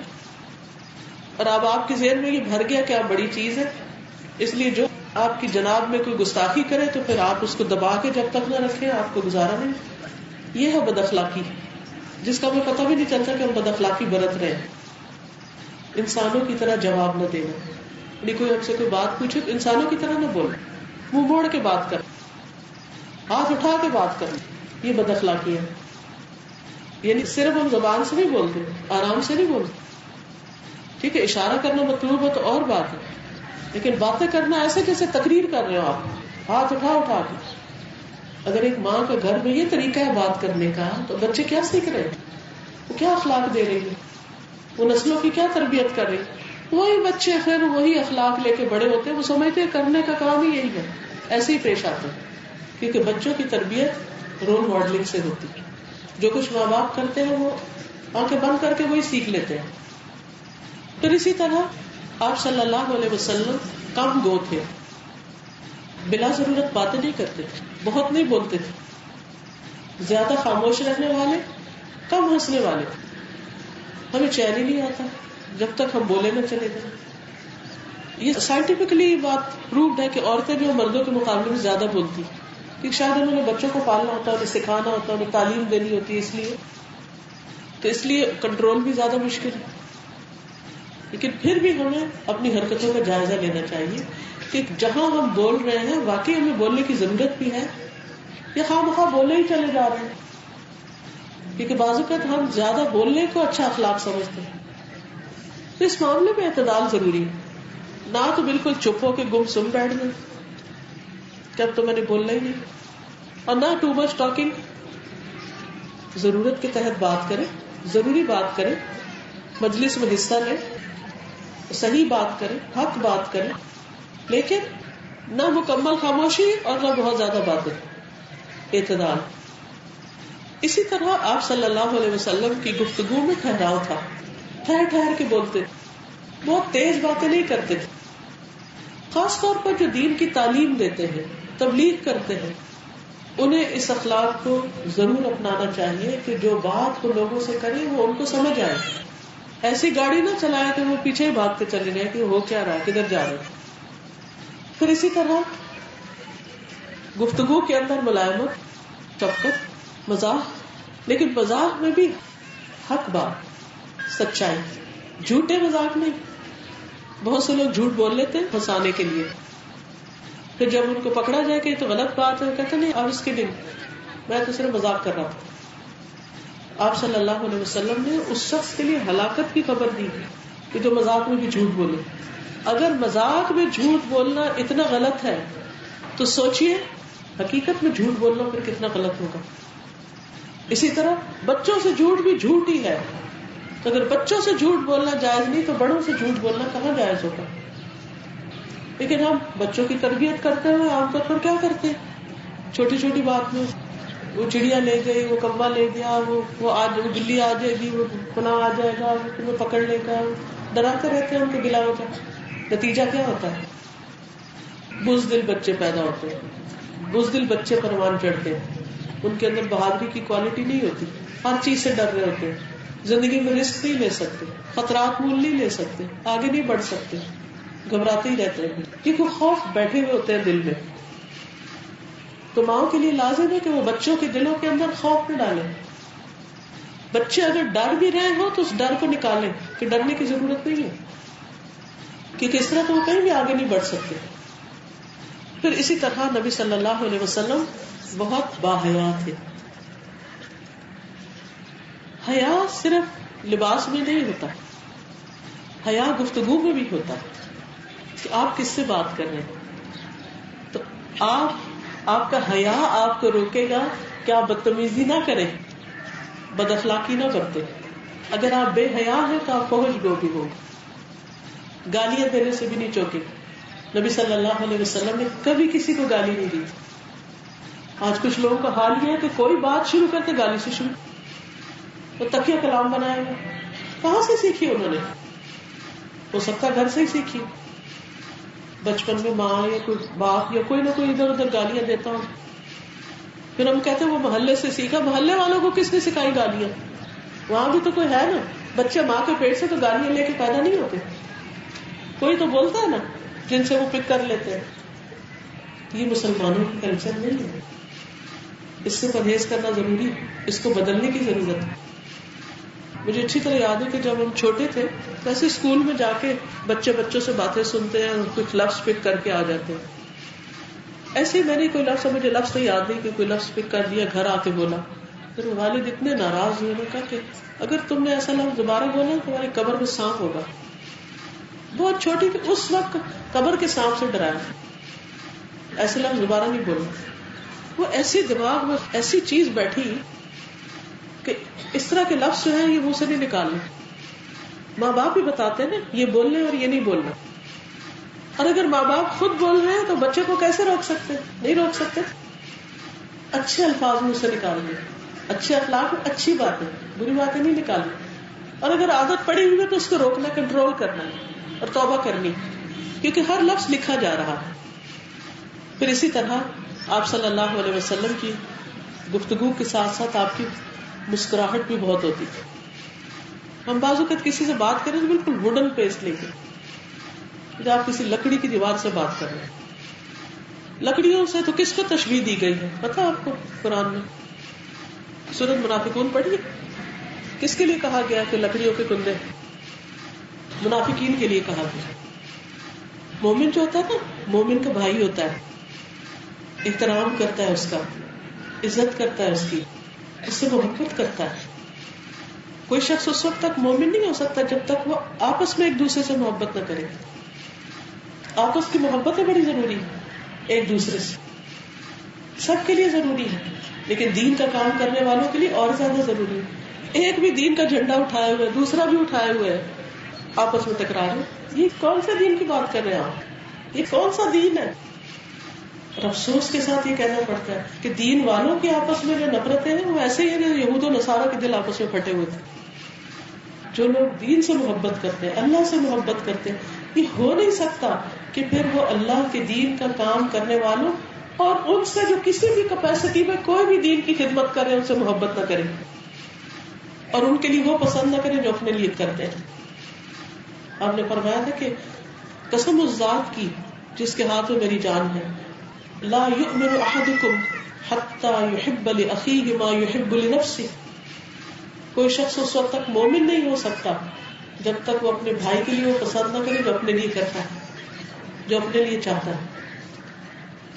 اور اب آپ کے ذہن میں یہ بھر گیا کہ آپ بڑی چیز ہے. اس لیے جو آپ کی جناب میں کوئی گستاخی کرے تو پھر آپ اس کو دبا کے جب تک نہ رکھیں آپ کو گزارا نہیں. یہ ہے بد اخلاقی, جس کا ہمیں پتہ بھی نہیں چلتا کہ ہم بد اخلاقی برت رہے ہیں. انسانوں کی طرح جواب نہ دینا, یعنی کوئی ہم سے کوئی بات پوچھے تو انسانوں کی طرح نہ بولے, منہ موڑ کے بات کر, ہاتھ اٹھا کے بات کر, یہ بد اخلاقی ہے. یعنی صرف ہم زبان سے نہیں بولتے, آرام سے نہیں بولتے, ٹھیک ہے, اشارہ کرنا مطلوب ہے تو اور بات ہے, لیکن باتیں کرنا ایسے جیسے تقریر کر رہے ہو آپ, ہاتھ اٹھا اٹھا کے. اگر ایک ماں کا گھر میں یہ طریقہ ہے بات کرنے کا تو بچے کیا سیکھ رہے ہیں, وہ کیا اخلاق دے رہی ہے, وہ نسلوں کی کیا تربیت کر رہی. وہی بچے پھر وہی اخلاق لے کے بڑے ہوتے ہیں, وہ سمجھتے ہیں کرنے کا کام ہی یہی ہے, ایسے ہی پیش آتے ہیں. کیونکہ بچوں کی تربیت رول ماڈلنگ سے ہوتی ہے. جو کچھ ماں باپ کرتے ہیں وہ آنکھیں بند کر کے وہی سیکھ لیتے ہیں. پھر اسی طرح آپ صلی اللہ علیہ وسلم کم گو تھے, بلا ضرورت باتیں نہیں کرتے تھے, بہت نہیں بولتے تھے, زیادہ خاموش رہنے والے, کم ہنسنے والے. ہمیں چین ہی نہیں آتا جب تک ہم بولے نہ چلے جائیں. یہ سائنٹیفکلی بات پرووڈ ہے کہ عورتیں جو مردوں کے مقابلے میں زیادہ بولتی, کیونکہ شاید انہوں نے بچوں کو پالنا ہوتا ہے, انہیں سکھانا ہوتا ہے, انہیں تعلیم دینی ہوتی ہے, اس لیے کنٹرول بھی زیادہ مشکل ہے. لیکن پھر بھی ہمیں اپنی حرکتوں کا جائزہ لینا چاہیے کہ جہاں ہم بول رہے ہیں واقعی ہمیں بولنے کی ضرورت بھی ہے یا خواہ مخواہ بولے ہی چلے جا رہے ہیں. کیونکہ بعض اوقات ہم زیادہ بولنے کو اچھا اخلاق سمجھتے ہیں. تو اس معاملے میں اعتدال ضروری ہے, نہ تو بالکل چپ ہو کے گم سم بیٹھ گئے کہ اب تو میں نے بولنا ہی نہیں, اور نہ ٹو مچ ٹاکنگ. ضرورت کے تحت بات کریں, ضروری بات کریں, مجلس میں حصہ لیں, صحیح بات کریں, حق بات کریں, لیکن نہ مکمل خاموشی اور نہ بہت زیادہ باتیں, اعتدال. اسی طرح آپ صلی اللہ علیہ وسلم کی گفتگو میں ٹھہراؤ تھا, ٹھہر ٹھہر کے بولتے, بہت تیز باتیں نہیں کرتے تھے. خاص طور پر جو دین کی تعلیم دیتے ہیں, تبلیغ کرتے ہیں, انہیں اس اخلاق کو ضرور اپنانا چاہیے کہ جو بات وہ لوگوں سے کریں وہ ان کو سمجھ آئے. ایسی گاڑی نہ چلائے کہ وہ پیچھے ہی بھاگتے چلے گئے کہ ہو کیا رہا ہے, کدھر جا رہے. پھر اسی طرح گفتگو کے اندر ملائمت, شفقت, مزاح, لیکن مزاح میں بھی حق بات, سچائی, جھوٹے مذاق نہیں. بہت سے لوگ جھوٹ بول لیتے ہیں ہنسانے کے لیے, پھر جب ان کو پکڑا جائے کہ تو غلط بات ہے کہتے نہیں اب اس کے دن میں تو صرف مذاق کر رہا تھا. آپ صلی اللہ علیہ وسلم نے اس شخص کے لیے ہلاکت کی خبر دی کہ جو مذاق میں بھی جھوٹ بولے. اگر مذاق میں جھوٹ بولنا اتنا غلط ہے تو سوچئے حقیقت میں جھوٹ بولنا پھر کتنا غلط ہوگا. اسی طرح بچوں سے جھوٹ بھی جھوٹ ہی ہے. تو اگر بچوں سے جھوٹ بولنا جائز نہیں تو بڑوں سے جھوٹ بولنا کہاں جائز ہوگا. لیکن ہم بچوں کی تربیت کرتے ہوئے عام طور پر کیا کرتے ہیں, چھوٹی چھوٹی بات میں وہ چڑیا لے گئی, وہ کوا لے گیا, وہ آج وہ بلی آ جائے گی, وہ فلاں آ جائے گا, وہ پکڑ لے گا, ڈراتے رہتے ہیں ان کے گلا ہوتا. نتیجہ کیا ہوتا ہے, بزدل بچے پیدا ہوتے ہیں, بزدل بچے پروان چڑھتے ہیں, ان کے اندر بہادری کی کوالٹی نہیں ہوتی, ہر چیز سے ڈر رہے ہوتے ہیں, زندگی میں رسک نہیں لے سکتے, خطرات مول نہیں لے سکتے, آگے نہیں بڑھ سکتے, گھبراتے ہی رہتے ہیں کیونکہ خوف بیٹھے ہوئے ہوتے ہیں دل میں. تو ماؤں کے لیے لازم ہے کہ وہ بچوں کے دلوں کے اندر خوف نہ ڈالیں. بچے اگر ڈر بھی رہے ہوں تو اس ڈر کو نکالیں کہ ڈرنے کی ضرورت نہیں ہے, کیونکہ اس طرح تو وہ کہیں بھی آگے نہیں بڑھ سکتے. پھر اسی طرح نبی صلی اللہ علیہ وسلم بہت باحیا تھے. حیا صرف لباس میں نہیں ہوتا, حیا گفتگو میں بھی ہوتا کہ آپ کس سے بات کر رہے ہیں. تو آپ کا حیا آپ کو روکے گا کہ آپ بدتمیزی نہ کریں, بد اخلاقی نہ کرتے. اگر آپ بے حیا ہیں تو آپ پہنچ گو بھی ہو, گالیاں دینے سے بھی نہیں چوکے. نبی صلی اللہ علیہ وسلم نے کبھی کسی کو گالی نہیں دی, آج کچھ لوگوں کا حال یہ ہے کہ کوئی بات شروع کرتے گالی سے شروع. تو تکیہ کلام بنایا ہوا, کہاں سے سیکھی انہوں نے؟ ہو سکتا گھر سے ہی سیکھی, بچپن میں ماں یا کوئی باپ یا کوئی نہ کوئی ادھر ادھر گالیاں دیتا ہوں. پھر ہم کہتے ہیں وہ محلے سے سیکھا. محلے والوں کو کس نے سکھائی گالیاں؟ وہاں بھی تو کوئی ہے نا. بچے ماں کے پیٹ سے تو گالیاں لے کے پیدا نہیں ہوتے, کوئی تو بولتا ہے نا جن سے وہ پک کر لیتے ہیں. یہ مسلمانوں کی کلچر نہیں ہے, اس سے پرہیز کرنا ضروری ہے, اس کو بدلنے کی ضرورت ہے. مجھے اچھی طرح یاد ہے کہ جب ہم چھوٹے تھے ویسے اسکول میں جا کے بچوں سے باتیں سنتے ہیں, کچھ لفظ پک کر کے آ جاتے ہیں. ایسے ہی میں نے کوئی لفظ, مجھے لفظ تو یاد نہیں کہ کوئی لفظ پک کر دیا, گھر آ کے بولا. پھر والد اتنے ناراض ہوئے, نے کہا کہ اگر تم نے ایسا لفظ دوبارہ بولا تمہاری قبر میں سانپ ہوگا. بہت چھوٹی تھی اس وقت, قبر کے سانپ سے ڈرایا, ایسے لفظ دوبارہ نہیں بولنا. وہ ایسی دماغ میں ایسی چیز بیٹھی کہ اس طرح کے لفظ جو ہیں یہ منہ سے نہیں نکالنے. ماں باپ بھی بتاتے نا یہ بولنے اور یہ نہیں بولنا, اور اگر ماں باپ خود بول رہے ہیں تو بچے کو کیسے روک سکتے؟ نہیں روک سکتے. اچھے الفاظ منہ سے نکالنے, اچھے اخلاق میں اچھی باتیں, بری باتیں نہیں نکالنی. اور اگر عادت پڑی ہوئی ہے تو اس کو روکنا, کنٹرول کرنا اور توبہ کرنی, کیونکہ ہر لفظ لکھا جا رہا ہے. پھر اسی طرح آپ صلی اللہ علیہ وسلم کی گفتگو کے ساتھ ساتھ آپ کی مسکراہٹ بھی بہت ہوتی تھی. ہم بعض اوقات کسی سے بات کریں تو بالکل ووڈن پیس لے کے, جب آپ کسی لکڑی کی دیوار سے بات کر رہے ہیں. لکڑیوں سے تو کس کو تشبیہ دی گئی ہے پتا آپ کو؟ قرآن میں سورۃ منافقون پڑھی, کس کے لیے کہا گیا کہ لکڑیوں کے کندے؟ منافقین کے لیے کہا گیا. مومن جو ہوتا ہے نا, مومن کا بھائی ہوتا ہے, احترام کرتا ہے اس کا, عزت کرتا ہے اس کی, اس سے محبت کرتا ہے. کوئی شخص اس وقت تک مومن نہیں ہو سکتا جب تک وہ آپس میں ایک دوسرے سے محبت نہ کرے. آپس کی محبت ہے بڑی ضروری ہے, ایک دوسرے سے سب کے لیے ضروری ہے, لیکن دین کا کام کرنے والوں کے لیے اور زیادہ ضروری ہے. ایک بھی دین کا جھنڈا اٹھائے ہوئے, دوسرا بھی اٹھائے ہوئے, آپس میں ٹکرا رہے, یہ کون سے دین کی بات کر رہے ہیں آپ؟ یہ کون سا دین ہے؟ اور افسوس کے ساتھ یہ کہنا پڑتا ہے کہ دین والوں کی آپس میں جو نفرتیں ہیں وہ ایسے ہی ہیں جو یہود و نصارہ کے دل آپس میں پھٹے ہوئے تھے. جو لوگ دین سے محبت کرتے ہیں, اللہ سے محبت کرتے ہیں, یہ ہو نہیں سکتا کہ پھر وہ اللہ کے دین کا کام کرنے والوں اور ان سے جو کسی بھی کیپیسٹی میں کوئی بھی دین کی خدمت کرے ان سے محبت نہ کرے, اور ان کے لیے وہ پسند نہ کرے جو اپنے لیے کرتے ہیں. آپ نے فرمایا تھا کہ قسم اس ذات کی جس کے ہاتھ میں میری جان ہے, لا یؤمن احدکم حتی یحب لاخیہ ما یحب لنفسہ. کوئی شخص اس وقت تک مومن نہیں ہو سکتا جب تک وہ اپنے بھائی کے لیے وہ پسند نہ کرے جو اپنے لیے کرتا ہے, جو اپنے لیے چاہتا ہے.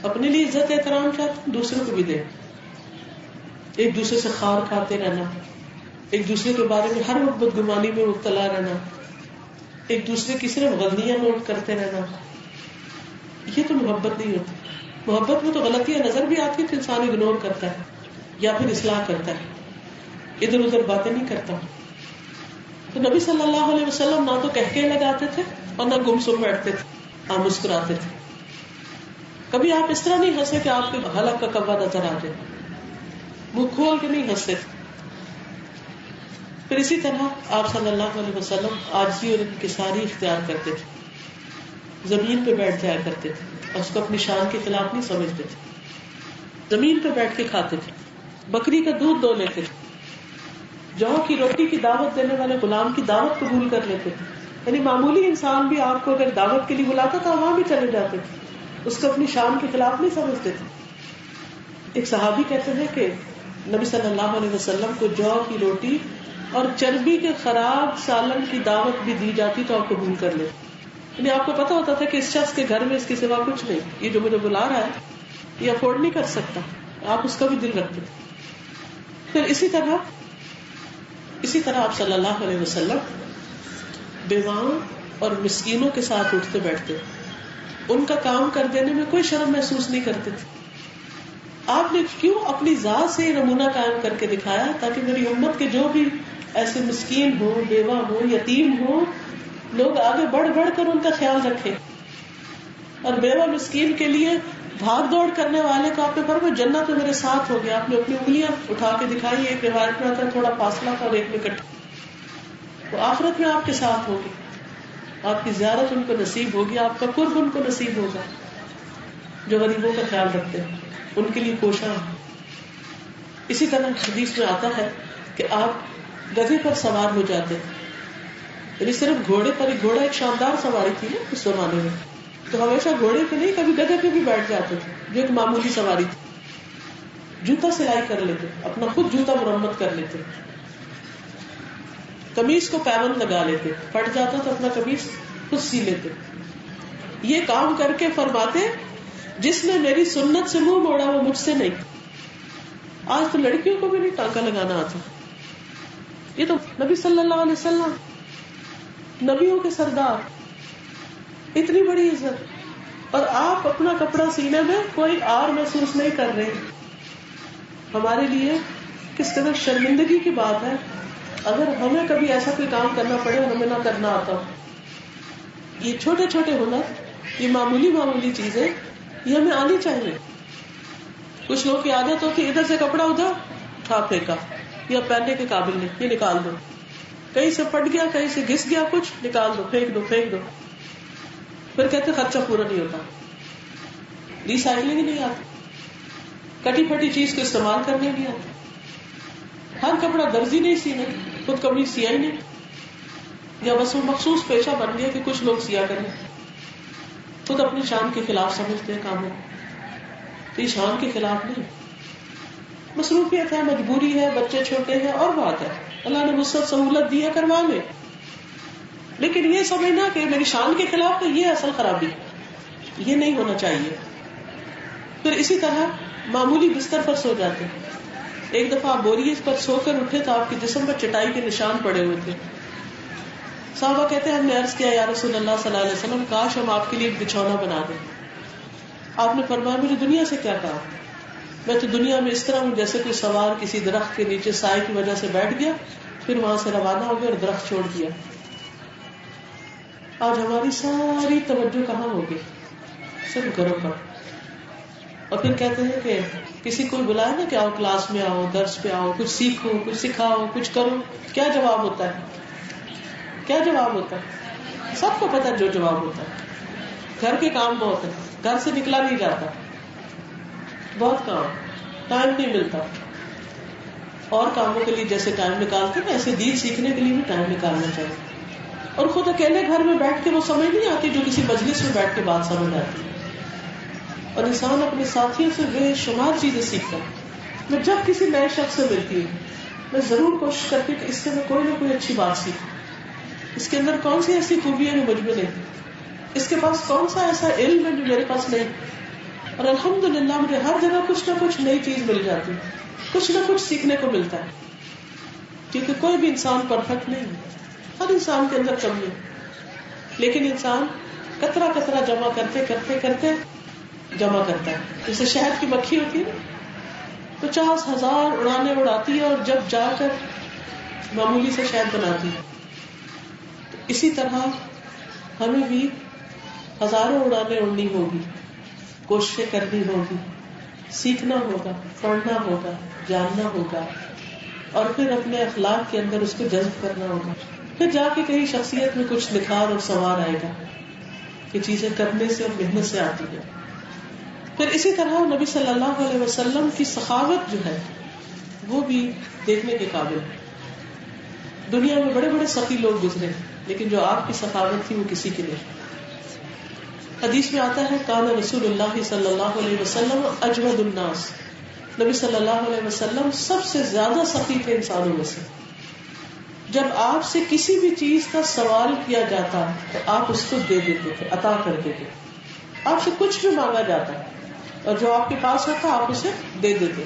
اپنے لیے عزت احترام چاہتا ہے, دوسروں کو بھی دے. ایک دوسرے سے خار کھاتے رہنا, ایک دوسرے کے بارے میں ہر وقت بدگمانی میں مبتلا رہنا, ایک دوسرے کی صرف غلطیاں نوٹ کرتے رہنا, یہ تو محبت نہیں ہوتی. محبت میں تو غلطیاں نظر بھی آتی ہے تو انسان اگنور کرتا ہے یا پھر اصلاح کرتا ہے, ادھر ادھر باتیں نہیں کرتا. تو نبی صلی اللہ علیہ وسلم نہ تو کہہ کے لگاتے تھے اور نہ گم سم بیٹھتے تھے, آپ مسکراتے تھے. کبھی آپ اس طرح نہیں ہنسے کہ آپ کے حلق کا کبا نظر آ جائے, منہ کھول کے نہیں ہنستے تھے. پھر اسی طرح آپ صلی اللہ علیہ وسلم عاجزی اور انکساری اختیار کرتے تھے, زمین پہ بیٹھ جایا کرتے تھے اور اس کو اپنی شان کے خلاف نہیں سمجھتے تھے. زمین پہ بیٹھ کے کھاتے تھے, بکری کا دودھ دو لیتے تھے, جو کی روٹی کی دعوت دینے والے غلام کی دعوت قبول کر لیتے تھے. یعنی معمولی انسان بھی آپ کو اگر دعوت کے لیے بلاتا تھا وہاں بھی چلے جاتے تھے, اس کو اپنی شان کے خلاف نہیں سمجھتے تھے. ایک صحابی کہتے ہیں کہ نبی صلی اللہ علیہ وسلم کو جو کی روٹی اور چربی کے خراب سالن کی دعوت بھی دی جاتی تو آپ قبول کر لیتے. یعنی آپ کو پتا ہوتا تھا کہ اس شخص کے گھر میں اس کے سوا کچھ نہیں, یہ جو مجھے بلا رہا ہے یہ افورڈ نہیں کر سکتا, آپ اس کا بھی دل رکھتے تھے. پھر اسی طرح آپ صلی اللہ علیہ وسلم بیواؤں اور مسکینوں کے ساتھ اٹھتے بیٹھتے, ان کا کام کر دینے میں کوئی شرم محسوس نہیں کرتے تھے. آپ نے کیوں اپنی ذات سے نمونہ قائم کر کے دکھایا تاکہ میری امت کے جو بھی ایسے مسکین ہو, بیوہ ہو, یتیم ہو, لوگ آگے بڑھ بڑھ کر ان کا خیال رکھیں. اور بیوہ مسکین کے لیے بھاگ دوڑ کرنے والے کو آپ نے فرمایا جنت میں میرے ساتھ ہو گیا. آپ نے اپنی انگلیاں اٹھا کے دکھائی, ایک روایت میں آتا ہے تھوڑا فاصلہ تھا اور ایک میں کٹا. تو آخرت میں آپ کے ساتھ ہوگی, آپ کی زیارت ان کو نصیب ہوگی, آپ کا قرب ان کو نصیب ہوگا جو غریبوں کا خیال رکھتے ہیں, ان کے لیے کوشاں. اسی طرح حدیث میں آتا ہے کہ آپ گدھے پر سوار ہو جاتے, یعنی صرف گھوڑے پر ہی. گھوڑا ایک شاندار سواری تھی نا اس زمانے میں, تو ہمیشہ گھوڑے پہ نہیں, کبھی گدھے پہ بھی بیٹھ جاتے تھے جو ایک معمولی سواری تھی. جوتا سلائی کر لیتے, اپنا خود جوتا مرمت کر لیتے, قمیص کو پیبند لگا لیتے, پھٹ جاتا تو اپنا قمیص خود سی لیتے. یہ کام کر کے فرماتے جس نے میری سنت سے منہ موڑا وہ مجھ سے نہیں. آج تو لڑکیوں کو بھی نہیں ٹانکا لگانا آتا. یہ تو نبی صلی اللہ علیہ وسلم, نبیوں کے سردار, اتنی بڑی عزت, اور آپ اپنا کپڑا سینے میں کوئی آر محسوس نہیں کر رہے. ہمارے لیے کس قدر شرمندگی کی بات ہے اگر ہمیں کبھی ایسا کوئی کام کرنا پڑے اور ہمیں نہ کرنا آتا. یہ چھوٹے چھوٹے ہنر, یہ معمولی معمولی چیزیں, یہ ہمیں آنی چاہیے. کچھ لوگوں کی عادت ہوتی ہے ادھر سے کپڑا ادھر اٹھا پھینکا, یا پہننے کے قابل نہیں, یہ نکال دو. کہیں سے پھٹ گیا, کہیں سے گھس گیا, کچھ نکال دو, پھینک دو, پھینک دو. پھر کہتے خرچہ پورا نہیں ہوتا, ریسائکلنگ نہیں آتی, کٹی پھٹی چیز کو استعمال کرنے نہیں آتا. ہر کپڑا درزی نہیں سینا, خود کبھی سیا ہی نہیں, یا بس وہ مخصوص پیشہ بن گیا کہ کچھ لوگ سیا کریں. خود اپنی شان کے خلاف سمجھتے ہیں کاموں, تو یہ شان کے خلاف نہیں. مصروفیت ہے, مجبوری ہے, بچے چھوٹے ہیں, اور بات ہے اللہ نے مجھ سے سہولت دی ہے کروا لے, لیکن یہ سمجھنا کہ میری شان کے خلاف ہے, یہ اصل خرابی, یہ نہیں ہونا چاہیے. پھر اسی طرح معمولی بستر پر سو جاتے. ایک دفعہ آپ بوریے پر سو کر اٹھے تو آپ کے جسم پر چٹائی کے نشان پڑے ہوئے تھے. صحابہ کہتے ہیں ہم نے عرض کیا یا رسول اللہ صلی اللہ علیہ وسلم کاش ہم آپ کے لیے ایک بچھونا بنا دیں. آپ نے فرمایا مجھے دنیا سے کیا کہا, میں تو دنیا میں اس طرح ہوں جیسے کوئی سوار کسی درخت کے نیچے سائے کی وجہ سے بیٹھ گیا, پھر وہاں سے روانہ ہو گیا اور درخت چھوڑ دیا. آج ہماری ساری توجہ کہاں ہوگی, صرف گھروں پر. اور پھر کہتے ہیں کہ کسی کو بلایا نا کہ آؤ کلاس میں آؤ, درس پہ آؤ, کچھ سیکھو, کچھ سکھاؤ, کچھ کرو, کیا جواب ہوتا ہے؟ کیا جواب ہوتا ہے؟ سب کو پتا جو جواب ہوتا ہے. گھر کے کام بہت ہے, گھر سے نکلا نہیں جاتا, بہت کام, ٹائم نہیں ملتا. اور کاموں کے لیے جیسے ٹائم نکالتے ہیں ایسے دین سیکھنے کے لیے بھی ٹائم نکالنا چاہیے. اور خود اکیلے گھر میں بیٹھ کے وہ سمجھ نہیں آتی جو کسی مجلس میں بیٹھ کے بات سمجھ آتی. اور انسان اپنے ساتھیوں سے بے شمار چیزیں سیکھتا ہے. میں جب کسی نئے شخص سے ملتی ہوں میں ضرور کوشش کرتی ہوں کہ اس سے میں کوئی نہ کوئی اچھی بات سیکھوں. اس کے اندر کون سی ایسی خوبی ہے جو مجھ میں نہیں, اس کے پاس کون سا ایسا علم ہے جو میرے پاس نہیں. اور الحمدللہ مجھے ہر جگہ کچھ نہ کچھ نئی چیز مل جاتی ہے, کچھ نہ کچھ سیکھنے کو ملتا ہے. کیونکہ کوئی بھی انسان پرفیکٹ نہیں ہے, ہر انسان کے اندر کمی ہے. لیکن انسان کترا کترا جمع کرتے کرتے کرتے جمع کرتا ہے. جیسے شہد کی مکھی ہوتی ہے 50,000 اڑانے اڑاتی ہے اور جب جا کر معمولی سے شہد بناتی ہے. تو اسی طرح ہمیں بھی ہزاروں اڑانے اڑنی ہوگی, کوششیں کرنی ہوگی, سیکھنا ہوگا, پڑھنا ہوگا, جاننا ہوگا, اور پھر اپنے اخلاق کے اندر اس کو جذب کرنا ہوگا. پھر جا کے کہیں شخصیت میں کچھ نکھار اور سنوار آئے گا کہ چیزیں کرنے سے اور محنت سے آتی ہے. پھر اسی طرح نبی صلی اللہ علیہ وسلم کی سخاوت جو ہے وہ بھی دیکھنے کے قابل ہے. دنیا میں بڑے بڑے سخی لوگ گزرے لیکن جو آپ کی سخاوت تھی وہ کسی کے نہیں. حدیث میں آتا ہے کان رسول اللہ صلی اللہ علیہ وسلم اجود الناس, نبی صلی اللہ علیہ وسلم سب سے زیادہ سخی تھے انسانوں میں سے. جب آپ سے کسی بھی چیز کا سوال کیا جاتا تو آپ اس کو دے دیتے تھے, عطا کر دیتے. آپ سے کچھ بھی مانگا جاتا اور جو آپ کے پاس ہوتا آپ اسے دے دیتے.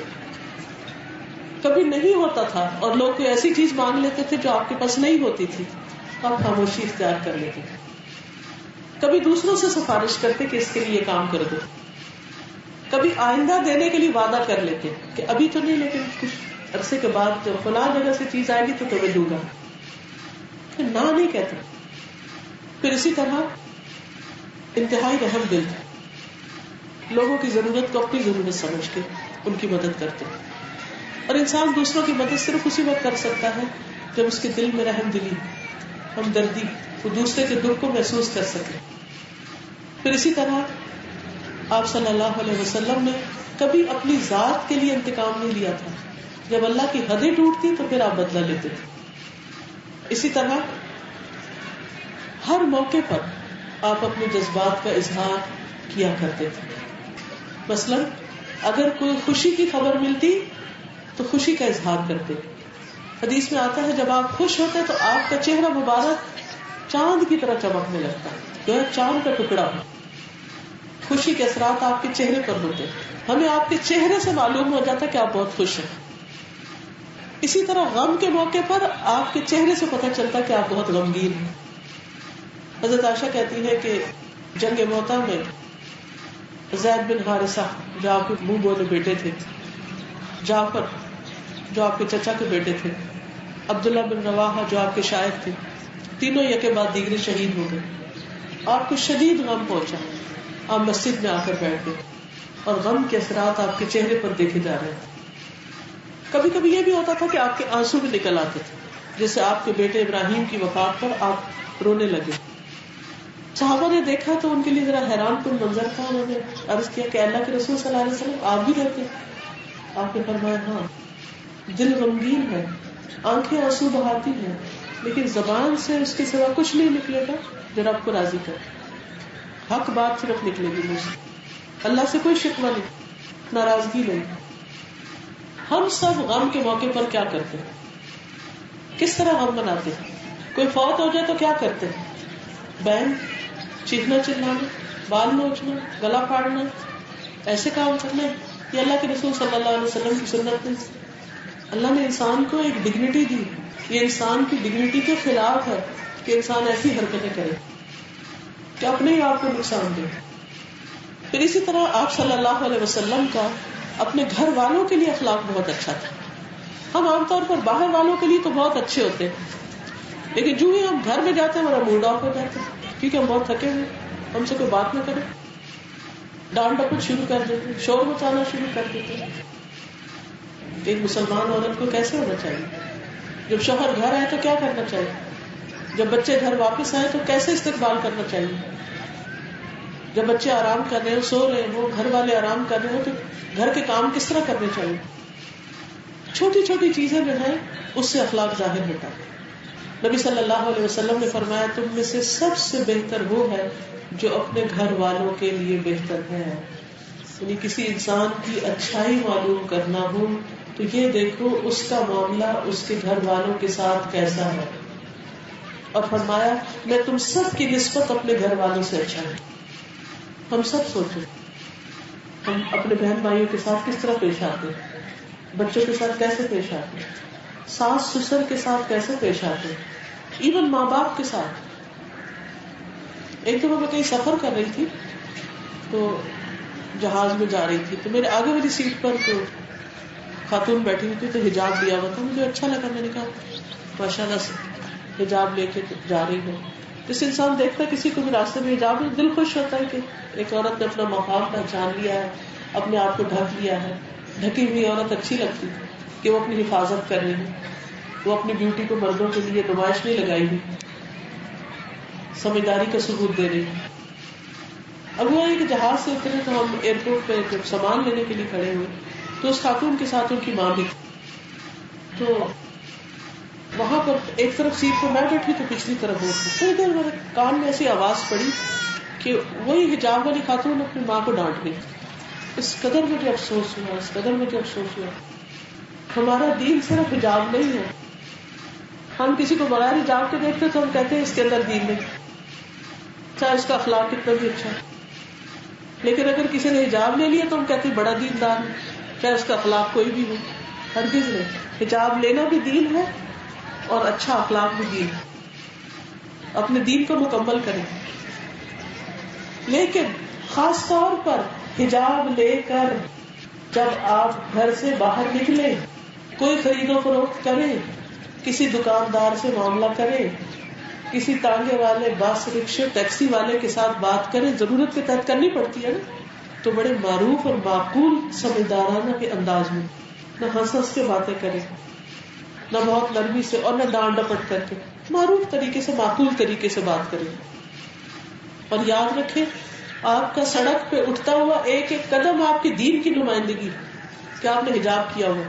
کبھی نہیں ہوتا تھا اور لوگ کوئی ایسی چیز مانگ لیتے تھے جو آپ کے پاس نہیں ہوتی تھی, آپ خاموشی اختیار کر لیتے تھے. کبھی دوسروں سے سفارش کرتے کہ اس کے لیے کام کر دو. کبھی آئندہ دینے کے لیے وعدہ کر لیتے کہ ابھی تو نہیں لیکن کچھ عرصے کے بعد جب فلاں جگہ سے چیز آئے گی تو تمہیں دوں گا. نہ نہیں کہتے. پھر اسی طرح انتہائی رحم دل تھا. لوگوں کی ضرورت کو اپنی ضرورت سمجھ کے ان کی مدد کرتے ہیں. اور انسان دوسروں کی مدد صرف اسی وقت کر سکتا ہے جب اس کے دل میں رحم دلی، ہمدردی، وہ دوسرے کے دکھ کو محسوس کر سکے. پھر اسی طرح آپ صلی اللہ علیہ وسلم نے کبھی اپنی ذات کے لیے انتقام نہیں لیا تھا. جب اللہ کی حدیں ٹوٹتی تو پھر آپ بدلہ لیتے تھے. اسی طرح ہر موقع پر آپ اپنے جذبات کا اظہار کیا کرتے تھے. مثلا اگر کوئی خوشی کی خبر ملتی تو خوشی کا اظہار کرتے. حدیث میں آتا ہے جب آپ خوش ہوتے تو آپ کا چہرہ مبارک چاند کی طرح چمکنے لگتا ہے، جو ہے چاند کا ٹکڑا ہو. خوشی کے اثرات آپ کے چہرے پر ہوتے، ہمیں آپ کے چہرے سے معلوم ہو جاتا کہ آپ بہت خوش ہیں. اسی طرح غم کے موقع پر آپ کے چہرے سے پتہ چلتا کہ آپ بہت غمگین ہیں. حضرت عائشہ کہتی ہے کہ جنگ موتا میں زید بن حارثہ جو آپ کے منہ بولے بیٹے تھے، جعفر جو آپ کے چچا کے بیٹے تھے، عبداللہ بن رواحہ جو آپ کے شاعر تھے، تینوں یکے بعد دیگرے شہید ہو گئے. آپ کو شدید غم پہنچا. آپ مسجد میں آ کر بیٹھ گئے اور غم کے اثرات آپ کے چہرے پر دیکھے جا رہے تھے. کبھی کبھی یہ بھی ہوتا تھا کہ آپ کے آنسو بھی نکل آتے تھے، جیسے آپ کے بیٹے ابراہیم کی وفات پر آپ رونے لگے. صحابہ نے دیکھا تو ان کے لیے ذرا حیران کن منظر تھا. انہوں نے عرض کیا کہ اللہ کے رسول صلی اللہ علیہ وسلم آپ بھی روتے؟ آپ نے فرمایا ہاں، دل غمگین ہے، آنکھیں آنسو بہاتی ہیں، لیکن زبان سے اس کے سوا کچھ نہیں نکلے گا جو رب کو راضی کرے. حق بات صرف نکلے گی مجھ سے، اللہ سے کوئی شکوہ نہیں، ناراضگی نہیں. ہم سب غم کے موقع پر کیا کرتے ہیں؟ کس طرح غم مناتے ہیں؟ کوئی فوت ہو جائے تو کیا کرتے ہیں؟ بہن، چیخنا چلانا، بال نوچنا، گلا پھاڑنا، ایسے کام کرنا. یہ اللہ کے رسول صلی اللہ علیہ وسلم کی سنت ہے. اللہ نے انسان کو ایک ڈگنیٹی دی، یہ انسان کی ڈگنیٹی کے خلاف ہے کہ انسان ایسی حرکتیں کرے کہ اپنے ہی آپ کو نقصان دے. پھر اسی طرح آپ صلی اللہ علیہ وسلم کا اپنے گھر والوں کے لیے اخلاق بہت اچھا تھا. ہم عام طور پر باہر والوں کے لیے تو بہت اچھے ہوتے ہیں، لیکن جو ہی ہم گھر میں جاتے ہیں ہمارا موڈ آف ہو جاتا ہے کیونکہ ہم بہت تھکے ہوئے، ہم سے کوئی بات نہ کرے، ڈانٹ ڈپٹ شروع کر دیتے، شور مچانا شروع کر دیتے. ایک مسلمان عورت کو کیسے ہونا چاہیے؟ جب شوہر گھر آئے تو کیا کرنا چاہیے؟ جب بچے گھر واپس آئے تو کیسے استقبال کرنا چاہیے؟ جب بچے آرام کر رہے ہو، سو رہے ہو، گھر والے آرام کر رہے ہو تو گھر کے کام کس طرح کرنے چاہیے؟ چھوٹی چھوٹی چیزیں جو ہیں اس سے اخلاق ظاہر ہوتا ہے. نبی صلی اللہ علیہ وسلم نے فرمایا تم میں سے سب سے بہتر وہ ہے جو اپنے گھر والوں کے لیے بہتر ہے. یعنی کسی انسان کی اچھائی معلوم کرنا ہو تو یہ دیکھو اس کا معاملہ اس کے گھر والوں کے ساتھ کیسا ہے. اور فرمایا میں تم سب کی نسبت اپنے گھر والوں سے اچھا ہوں. ہم سب سوچیں ہم اپنے بہن بھائیوں کے ساتھ کس طرح پیش آتے ہیں، بچوں کے ساتھ کیسے پیش آتے ہیں، ساس سسر کے ساتھ کیسے پیش آتے ہیں، ایون ماں باپ کے ساتھ. ایک دفعہ میں کہیں سفر کر رہی تھی تو جہاز میں جا رہی تھی تو میرے آگے والی سیٹ پر تو خاتون بیٹھی ہوئی تھی تو حجاب لیا ہوا تھا. مجھے اچھا لگا، میں نے کہا ماشاء اللہ سے حجاب لے کے جا رہی ہے. جس انسان دیکھتا ہے کسی کو بھی راستے میں حجاب میں دل خوش ہوتا ہے کہ ایک عورت نے اپنا مقام پہچان لیا ہے، اپنے آپ کو ڈھک لیا ہے. ڈھکی ہوئی عورت اچھی لگتی کہ وہ اپنی حفاظت کر رہی ہے، وہ اپنی بیوٹی کو مردوں کے لیے نمائش نہیں لگائی ہوئی، سمجھداری کا ثبوت دے رہی ہے. اب وہ کہ جہاز سے اترے تو ہم ایئرپورٹ پہ جب سامان لینے کے لیے کھڑے ہوئے تو اس خاتون کے ساتھ ان کی ماں بھی تھی. تو وہاں پر ایک طرف سیٹ پہ میں بیٹھی تو پچھلی طرف وہ تھی. تھوڑی دیر میرے کان میں ایسی آواز پڑی کہ وہی حجاب والی خاتون اپنی ماں کو ڈانٹ گئی. اس قدر مجھے افسوس ہوا، اس قدر مجھے افسوس ہوا. ہمارا دین صرف حجاب نہیں ہے. ہم کسی کو بغیر حجاب کے دیکھتے تو ہم کہتے ہیں اس کے اندر دین نہیں، چاہے اس کا اخلاق کتنا بھی اچھا ہے. لیکن اگر کسی نے حجاب لے لیا تو ہم کہتے ہیں بڑا دیندار ہے، چاہے اس کا اخلاق کوئی بھی ہو. ہرگز نہیں. حجاب لینا بھی دین ہے اور اچھا اخلاق بھی دین ہے. اپنے دین کو مکمل کریں. لیکن خاص طور پر حجاب لے کر جب آپ گھر سے باہر نکلیں، کوئی خرید و فروخت کریں، کسی دکاندار سے معاملہ کریں، کسی تانگے والے، بس، رکشے، ٹیکسی والے کے ساتھ بات کریں، ضرورت کے تحت کرنی پڑتی ہے نا. تو بڑے معروف اور معقول سمجھدارانہ کے انداز میں، نہ ہنس ہنس کے باتیں کرے، نہ بہت نرمی سے اور نہ ڈانٹ ڈپٹ کر کے، معروف طریقے سے معقول طریقے سے بات کرے. اور یاد رکھیں آپ کا سڑک پہ اٹھتا ہوا ایک ایک قدم آپ کی دین کی نمائندگی کہ آپ نے حجاب کیا ہوا.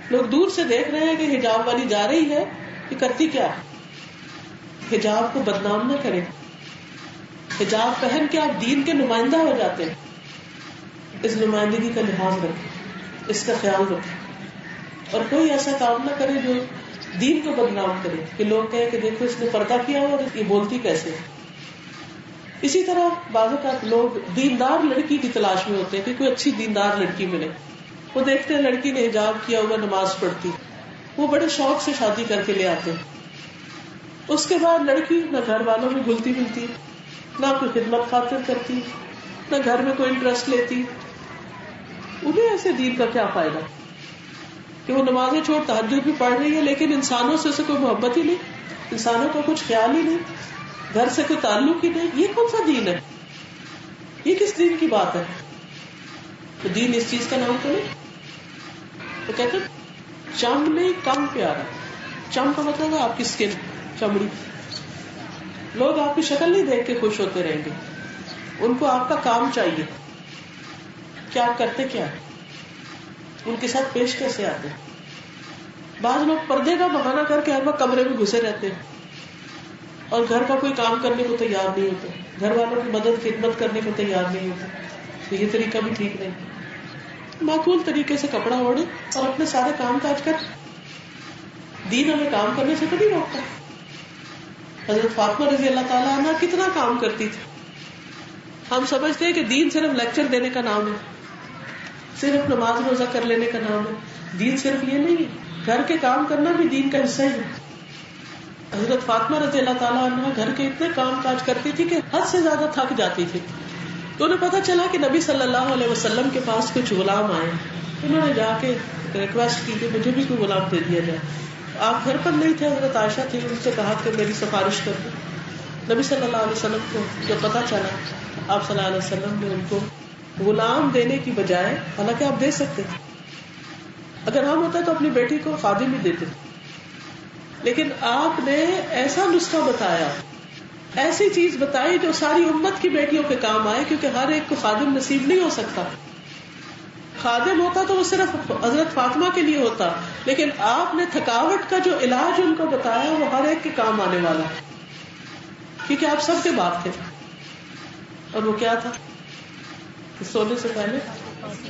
لوگ دور سے دیکھ رہے ہیں کہ حجاب والی جا رہی ہے، یہ کرتی کیا ہے. حجاب کو بدنام نہ کریں. حجاب پہن کے آپ دین کے نمائندہ ہو جاتے ہیں. اس نمائندگی کا لحاظ رکھیں، اس کا خیال رکھیں، اور کوئی ایسا کام نہ کرے جو دین کو بدنام کرے کہ لوگ کہیں کہ دیکھو اس نے پردہ کیا ہوا اور یہ بولتی کیسے. اسی طرح بعض اوقات لوگ دیندار لڑکی کی تلاش میں ہوتے ہیں کہ کوئی اچھی دیندار لڑکی ملے. وہ دیکھتے ہیں لڑکی نے حجاب کیا ہوا، نماز پڑھتی، وہ بڑے شوق سے شادی کر کے لے آتے ہیں. اس کے بعد لڑکی نہ گھر والوں میں گھلتی ملتی، نہ کوئی خدمت خاطر کرتی، نہ گھر میں کوئی انٹرسٹ لیتی. انہیں ایسے دین کا کیا فائدہ کہ وہ نمازیں چھوڑ تہجد بھی پڑھ رہی ہے لیکن انسانوں سے اسے کوئی محبت ہی نہیں، انسانوں کا کچھ خیال ہی نہیں، گھر سے کوئی تعلق ہی نہیں. یہ کون سا دین ہے؟ یہ کس دین کی بات ہے؟ تو دین اس چیز کا نام تو نہیں. تو کہتے چم نہیں کم پیارا. چم کا مطلب ہے آپ کی سکن، چمڑی. لوگ آپ کی شکل نہیں دیکھ کے خوش ہوتے رہیں گے، ان کو آپ کا کام چاہیے کہ آپ کرتے کیا ہے، ان کے ساتھ پیش کیسے آتے. بعض لوگ پردے کا بہانہ کر کے ہر وقت کمرے میں گھسے رہتے ہیں اور گھر کا کوئی کام کرنے کو تیار نہیں ہوتے، گھر والوں کی مدد خدمت کرنے کو تیار نہیں ہوتے. تو یہ طریقہ بھی ٹھیک نہیں. معقول طریقے سے کپڑا اوڑھے اور اپنے سارے کام کاج کر. دین ہمیں کام کرنے سے کبھی روکتا. حضرت فاطمہ رضی اللہ تعالیٰ عنہ کتنا کام کرتی تھی. ہم سمجھتے ہیں کہ دین صرف لیکچر دینے کا نام ہے، صرف نماز روزہ کر لینے کا نام ہے. دین صرف یہ نہیں ہے، گھر کے کام کرنا بھی دین کا حصہ ہی ہے. حضرت فاطمہ رضی اللہ تعالیٰ عنہ گھر کے اتنے کام کاج کرتی تھی کہ حد سے زیادہ تھک جاتی تھی. تو انہیں پتا چلا کہ نبی صلی اللہ علیہ وسلم کے پاس کچھ غلام آئے. انہوں نے جا کے ریکویسٹ کی کہ مجھے بھی کوئی غلام دے دیا جائے. آپ گھر پر نہیں تھے، حضرت عائشہ تھی، ان سے کہا کہ میری سفارش کر دو. نبی صلی اللہ علیہ وسلم کو جب پتا چلا، آپ صلی اللہ علیہ وسلم نے ان کو غلام دینے کی بجائے، حالانکہ آپ دے سکتے تھے، اگر ہم ہوتا تو اپنی بیٹی کو خادم ہی دیتے، لیکن آپ نے ایسا نسخہ بتایا، ایسی چیز بتائی جو ساری امت کی بیٹیوں کے کام آئے، کیونکہ ہر ایک کو خادم نصیب نہیں ہو سکتا. خادم ہوتا تو وہ صرف حضرت فاطمہ کے لیے ہوتا، لیکن آپ نے تھکاوٹ کا جو علاج ان کو بتایا وہ ہر ایک کے کام آنے والا، کیونکہ آپ سب کے باپ تھے. اور وہ کیا تھا کہ سونے سے پہلے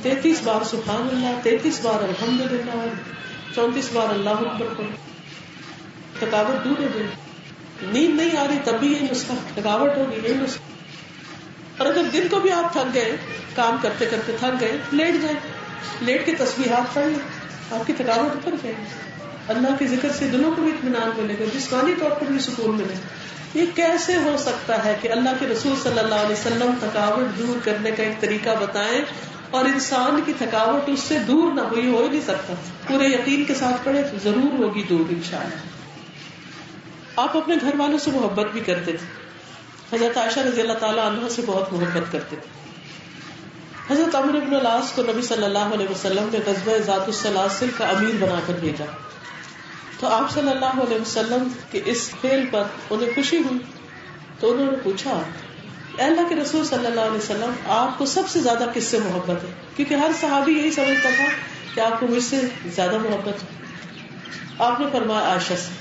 33 بار سبحان اللہ، 33 بار الحمدللہ، 34 بار اللہ اکبر کرو. تھکاوٹ دور ہو گئی. نیند نہیں آ رہی تب بھی یہی نسخہ، تھکاوٹ ہوگی یہی نسخہ. اور اگر دن کو بھی آپ تھک گئے، کام کرتے کرتے تھک گئے، لیٹ جائیں، لیٹ کے تسبیحات پڑھ لیں، آپ کی تھکاوٹ اتر جائے گی. اللہ کے ذکر سے دلوں کو بھی اطمینان ملے گا، جسمانی طور پر بھی سکون ملے گا. یہ کیسے ہو سکتا ہے کہ اللہ کے رسول صلی اللہ علیہ وسلم تھکاوٹ دور کرنے کا ایک طریقہ بتائیں اور انسان کی تھکاوٹ اس سے دور نہ ہوئی، ہو ہی نہیں سکتا. پورے یقین کے ساتھ پڑھے تو ضرور ہوگی دور انشاءاللہ. آپ اپنے گھر والوں سے محبت بھی کرتے تھے. حضرت عائشہ رضی اللہ تعالیٰ عنہ سے بہت محبت کرتے تھے. حضرت عمرو بن العاص کو نبی صلی اللہ علیہ وسلم نے غزوہ ذات السلاسل کا امیر بنا کر بھیجا. تو آپ صلی اللہ علیہ وسلم کے اس فعل پر انہیں خوشی ہوئی. تو انہوں نے پوچھا، اے اللہ کے رسول صلی اللہ علیہ وسلم، آپ کو سب سے زیادہ کس سے محبت ہے؟ کیونکہ ہر صحابی یہی سمجھتا تھا کہ آپ کو مجھ سے زیادہ محبت ہے. آپ نے فرمایا عائشہ سے.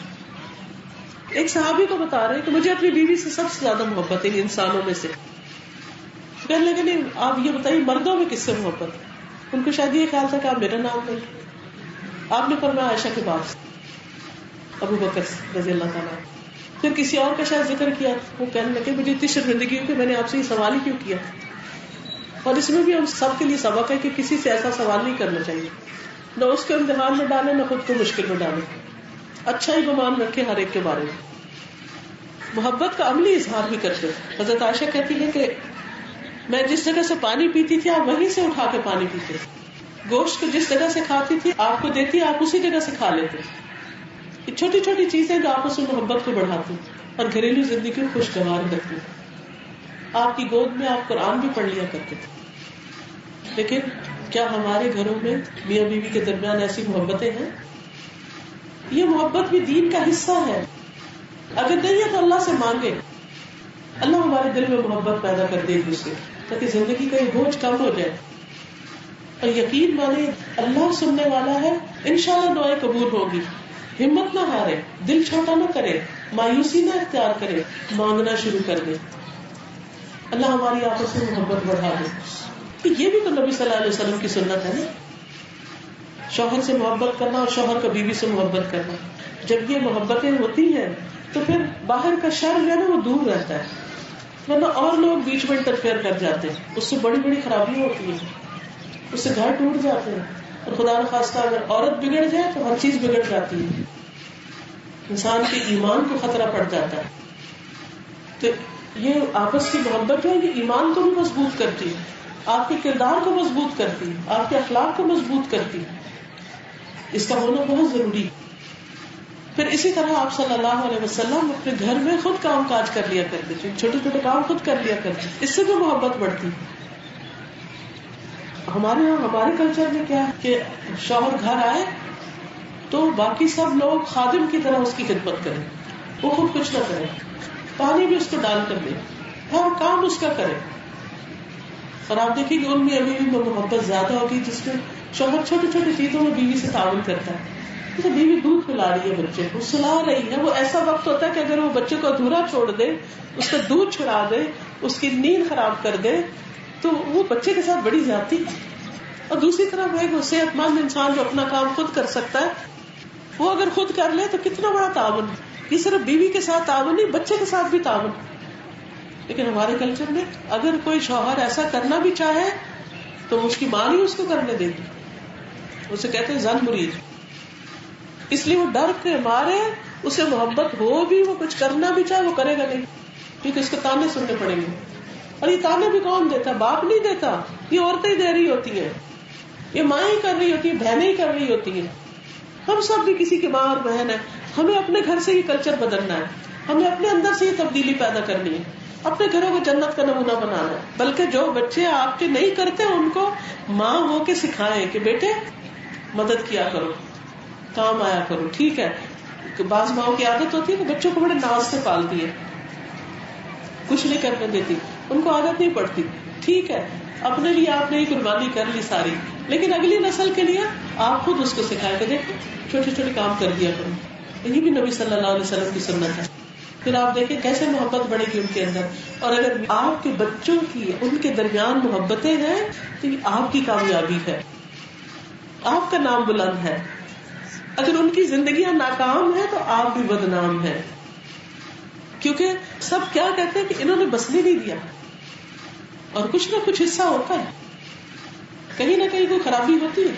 ایک صحابی کو بتا رہے کہ مجھے اپنی بیوی سے سب سے زیادہ محبت ہے انسانوں میں سے. کہنے لگے نہیں، آپ یہ بتائیے مردوں میں کس سے محبت ہے؟ ان کو شاید یہ خیال تھا کہ آپ میرا نام لیں. آپ نے فرمایا عائشہ کے بعد ابو بکر رضی اللہ تعالیٰ. پھر کسی اور کا شاید ذکر کیا. وہ کہنے لگے مجھے اتنی شرمندگی ہوئی کہ میں نے آپ سے یہ سوال ہی کیوں کیا. اور اس میں بھی ہم سب کے لیے سبق ہے کہ کسی سے ایسا سوال نہیں کرنا چاہیے، نہ اس کو امتحان میں ڈالے نہ خود کو مشکل میں ڈالے. اچھا ہی گمان رکھے ہر ایک کے بارے میں. محبت کا عملی اظہار بھی کرتے. حضرت عائشہ کہتی ہے کہ میں جس جگہ سے پانی پیتی تھی آپ وہیں سے اٹھا کے پانی پیتے، گوشت کو جس جگہ سے کھاتی تھی آپ کو دیتی، آپ اسی جگہ سے کھا لیتے. یہ چھوٹی چھوٹی چیزیں جو آپس میں محبت کو بڑھاتی اور گھریلو زندگی کو خوشگوار رکھتی. آپ کی گود میں آپ قرآن بھی پڑھ لیا کرتے تھے. لیکن کیا ہمارے گھروں میں میاں بیوی کے درمیان ایسی محبتیں ہیں؟ یہ محبت بھی دین کا حصہ ہے. اگر نہیں ہے تو اللہ سے مانگے اللہ ہمارے دل میں محبت پیدا کر دے گی اسے، تاکہ زندگی کا یہ بوجھ کم ہو جائے. اور یقین مانے اللہ سننے والا ہے، انشاءاللہ دعائیں قبول ہوگی. ہمت نہ ہارے، دل چھوٹا نہ کرے، مایوسی نہ اختیار کرے، مانگنا شروع کر دے. اللہ ہماری آپس میں محبت بڑھا دے. کہ یہ بھی تو نبی صلی اللہ علیہ وسلم کی سنت ہے نا، شوہر سے محبت کرنا اور شوہر کا بیوی سے محبت کرنا. جب یہ محبتیں ہوتی ہیں تو پھر باہر کا شر جو ہے نا وہ دور رہتا ہے، ورنہ اور لوگ بیچ میں انٹرفیئر کر جاتے ہیں، اس سے بڑی بڑی خرابیاں ہوتی ہیں، اس سے گھر ٹوٹ جاتے ہیں. اور خدا نخواستہ اگر عورت بگڑ جائے تو ہر چیز بگڑ جاتی ہے، انسان کے ایمان کو خطرہ پڑ جاتا ہے. تو یہ آپس کی محبت ہے، یہ ایمان کو بھی مضبوط کرتی ہے، آپ کے کردار کو مضبوط کرتی ہے، آپ کے اخلاق کو مضبوط کرتی ہے. اس کا ہونا بہت ضروری ہے. پھر اسی طرح آپ صلی اللہ علیہ وسلم اپنے گھر میں خود کام کاج کر لیا کرتے تھے، چھوٹے چھوٹے کام خود کر لیا کرتے، اس سے بھی محبت بڑھتی. ہمارے یہاں ہمارے کلچر میں کیا ہے کہ شوہر گھر آئے تو باقی سب لوگ خادم کی طرح اس کی خدمت کریں، وہ خود کچھ نہ کرے، پانی بھی اس کو ڈال کر دے، ہر کام اس کا کرے. اور آپ دیکھیں کہ ان میں ابھی بھی محبت زیادہ ہوگی جس میں شوہر چھوٹی چھوٹی چیزوں میں بیوی سے تعاون کرتا ہے. جیسے بیوی دودھ پلا رہی ہے بچے کو، سلا رہی ہے، وہ ایسا وقت ہوتا ہے کہ اگر وہ بچے کو ادھورا چھوڑ دے، اس کا دودھ چھڑا دے، اس کی نیند خراب کر دے تو وہ بچے کے ساتھ بڑی زیادتی. اور دوسری طرف ایک صحت مند انسان جو اپنا کام خود کر سکتا ہے وہ اگر خود کر لے تو کتنا بڑا تعاون. یہ صرف بیوی کے ساتھ تعاون نہیں، بچے کے ساتھ بھی تعاون. لیکن ہمارے کلچر میں اگر کوئی شوہر ایسا کرنا بھی چاہے تو اس کی ماں نہیں اس کو کرنے دے گی، اسے کہتے ہیں زن مرید. اس لیے وہ ڈر کے مارے اسے محبت ہو بھی، وہ کچھ کرنا بھی چاہے وہ کرے گا نہیں، کیونکہ اس کو تانے سننے پڑیں گے. اور یہ تانے بھی کون دیتا؟ باپ نہیں دیتا، یہ عورتیں ہی دے رہی ہوتی ہیں، یہ ماں ہی کر رہی ہوتی ہے، بہنیں ہی کر رہی ہوتی ہیں. ہم سب بھی کسی کی ماں اور بہن ہے. ہمیں اپنے گھر سے یہ کلچر بدلنا ہے، ہمیں اپنے اندر سے یہ تبدیلی پیدا کرنی ہے، اپنے گھروں کو جنت کا نمونہ بنانا ہے. بلکہ جو بچے آپ کے نہیں کرتے ان کو ماں ہو کے سکھائیں کہ بیٹے مدد کیا کرو، کام آیا کرو. ٹھیک ہے، بعض ماؤں کی عادت ہوتی ہے کہ بچوں کو بڑے ناز سے پالتی ہے، کچھ نہیں کرنے دیتی، ان کو عادت نہیں پڑتی. ٹھیک ہے، اپنے لیے آپ نے قربانی کر لی ساری، لیکن اگلی نسل کے لیے آپ خود اس کو سکھائے کہ دیکھو چھوٹے چھوٹے کام کر دیا کرو. یہی بھی نبی صلی اللہ علیہ وسلم کی سنت ہے. پھر آپ دیکھیں کیسے محبت بڑھے گی ان کے اندر. اور اگر آپ کے بچوں کی ان کے درمیان محبتیں ہیں تو یہ آپ کی کامیابی ہے، آپ کا نام بلند ہے. اگر ان کی زندگیاں ناکام ہیں تو آپ بھی بدنام ہیں، کیونکہ سب کیا کہتے ہیں کہ انہوں نے بسنے نہیں دیا. اور کچھ نہ کچھ حصہ ہوتا ہے، کہیں نہ کہیں کوئی خرابی ہوتی ہے.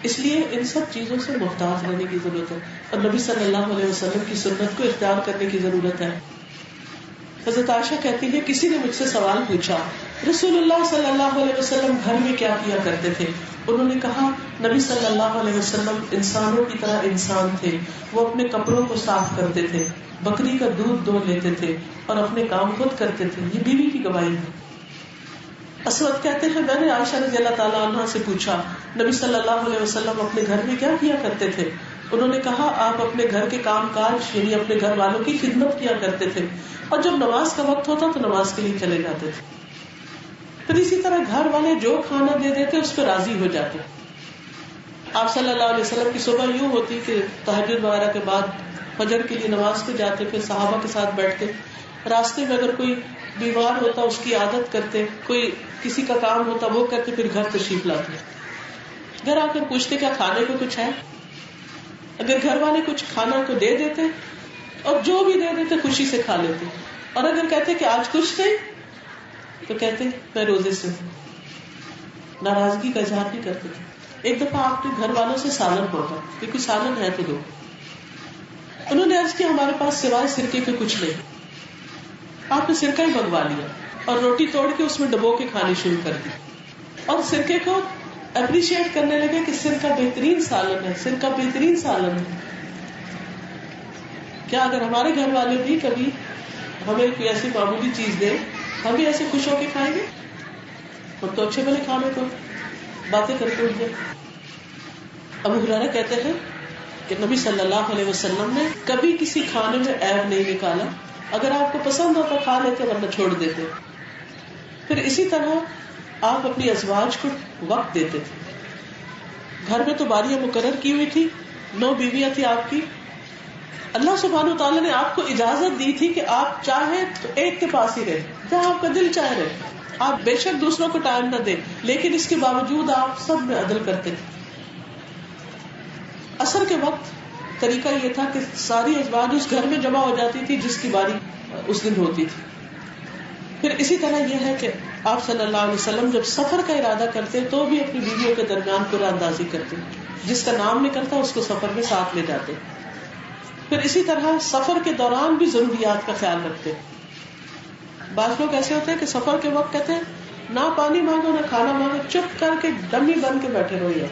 اس لیے ان سب چیزوں سے محتاط رہنے کی ضرورت ہے اور نبی صلی اللہ علیہ وسلم کی سنت کو اختیار کرنے کی ضرورت ہے. حضرت عائشہ کہتی ہے کسی نے مجھ سے سوال پوچھا رسول اللہ صلی اللہ علیہ وسلم گھر میں کیا کیا کرتے تھے؟ انہوں نے کہا نبی صلی اللہ علیہ وسلم انسانوں کی طرح انسان تھے، وہ اپنے کپڑوں کو صاف کرتے تھے، بکری کا دودھ دو لیتے تھے اور اپنے کام خود کرتے تھے. یہ بیوی کی گواہی ہے. اسود کہتے ہیں میں نے عائشہ رضی اللہ تعالیٰ عنہ سے پوچھا نبی صلی اللہ علیہ وسلم اپنے گھر میں کیا کیا کرتے تھے؟ انہوں نے کہا آپ اپنے گھر کے کام کاج یعنی اپنے گھر والوں کی خدمت کیا کرتے تھے اور جب نماز کا وقت ہوتا تو نماز کے لیے چلے جاتے تھے. پھر اسی طرح گھر والے جو کھانا دے دیتے اس پہ راضی ہو جاتے. آپ صلی اللہ علیہ وسلم کی صبح یوں ہوتی کہ تہجد وغیرہ کے بعد فجر کے لیے نماز پہ جاتے، پھر صحابہ کے ساتھ بیٹھتے، راستے میں اگر کوئی بیمار ہوتا اس کی عادت کرتے، کوئی کسی کا کام ہوتا وہ کرتے، پھر گھر تشریف لاتے. گھر آ کر پوچھتے کیا کھانے کو کچھ ہے؟ اگر گھر والے کچھ کھانا کو دے دیتے اور جو بھی دے دیتے خوشی سے کھا لیتے، اور اگر کہتے کہ آج کچھ نہیں تو کہتے میں روزے سے ہوں، ناراضگی کا اظہار نہیں کرتے تھے. ایک دفعہ آپ کے گھر والوں سے سالن پڑتا کہ کوئی سالن ہے تو دو. انہوں نے عرض کیا ہمارے پاس سوائے سرکے کے کچھ نہیں. آپ نے سرکہ ہی منگوا لیا اور روٹی توڑ کے اس میں ڈبو کے کھانی شروع کر دی اور سرکے کو اپریشیٹ کرنے لگے کہ سرکہ بہترین سالن ہے، سرکہ بہترین سالن ہے. کیا اگر ہمارے گھر والے بھی کبھی ہمیں کوئی ایسی معمولی چیز دے ہم بھی ایسے خوش ہو کے کھائیں گے؟ ہم تو اچھے بنے کھانے کو باتیں کرتے اٹھ گئے. ابو ہریرہ کہتے ہیں کہ نبی صلی اللہ علیہ وسلم نے کبھی کسی کھانے میں عیب نہیں نکالا. اگر آپ کو پسند ہو تو کھا لیتے ورنہ چھوڑ دیتے. پھر اسی طرح آپ اپنی ازواج کو وقت دیتے تھے. گھر میں تو باریاں مقرر کی ہوئی تھی, 9 بیویاں تھی آپ کی. اللہ سبحانہ وتعالیٰ نے آپ کو اجازت دی تھی کہ آپ چاہیں تو ایک کے پاس ہی رہے, جہاں آپ کا دل چاہ رہے. آپ بے شک دوسروں کو ٹائم نہ دیں, لیکن اس کے باوجود آپ سب میں عدل کرتے تھے. عصر کے وقت طریقہ یہ تھا کہ ساری ازواج اس گھر میں جمع ہو جاتی تھی جس کی باری اس دن ہوتی تھی. پھر اسی طرح یہ ہے کہ آپ صلی اللہ علیہ وسلم جب سفر کا ارادہ کرتے تو بھی اپنی بیویوں کے درمیان قرآن اندازی کرتے. جس کا نام نہیں کرتا اس کو سفر میں ساتھ لے جاتے. پھر اسی طرح سفر کے دوران بھی ضروریات کا خیال رکھتے. بعض لوگ ایسے ہوتے ہیں کہ سفر کے وقت کہتے ہیں نہ پانی مانگو نہ کھانا مانگو, چپ کر کے ڈمی بن کے بیٹھے رہو.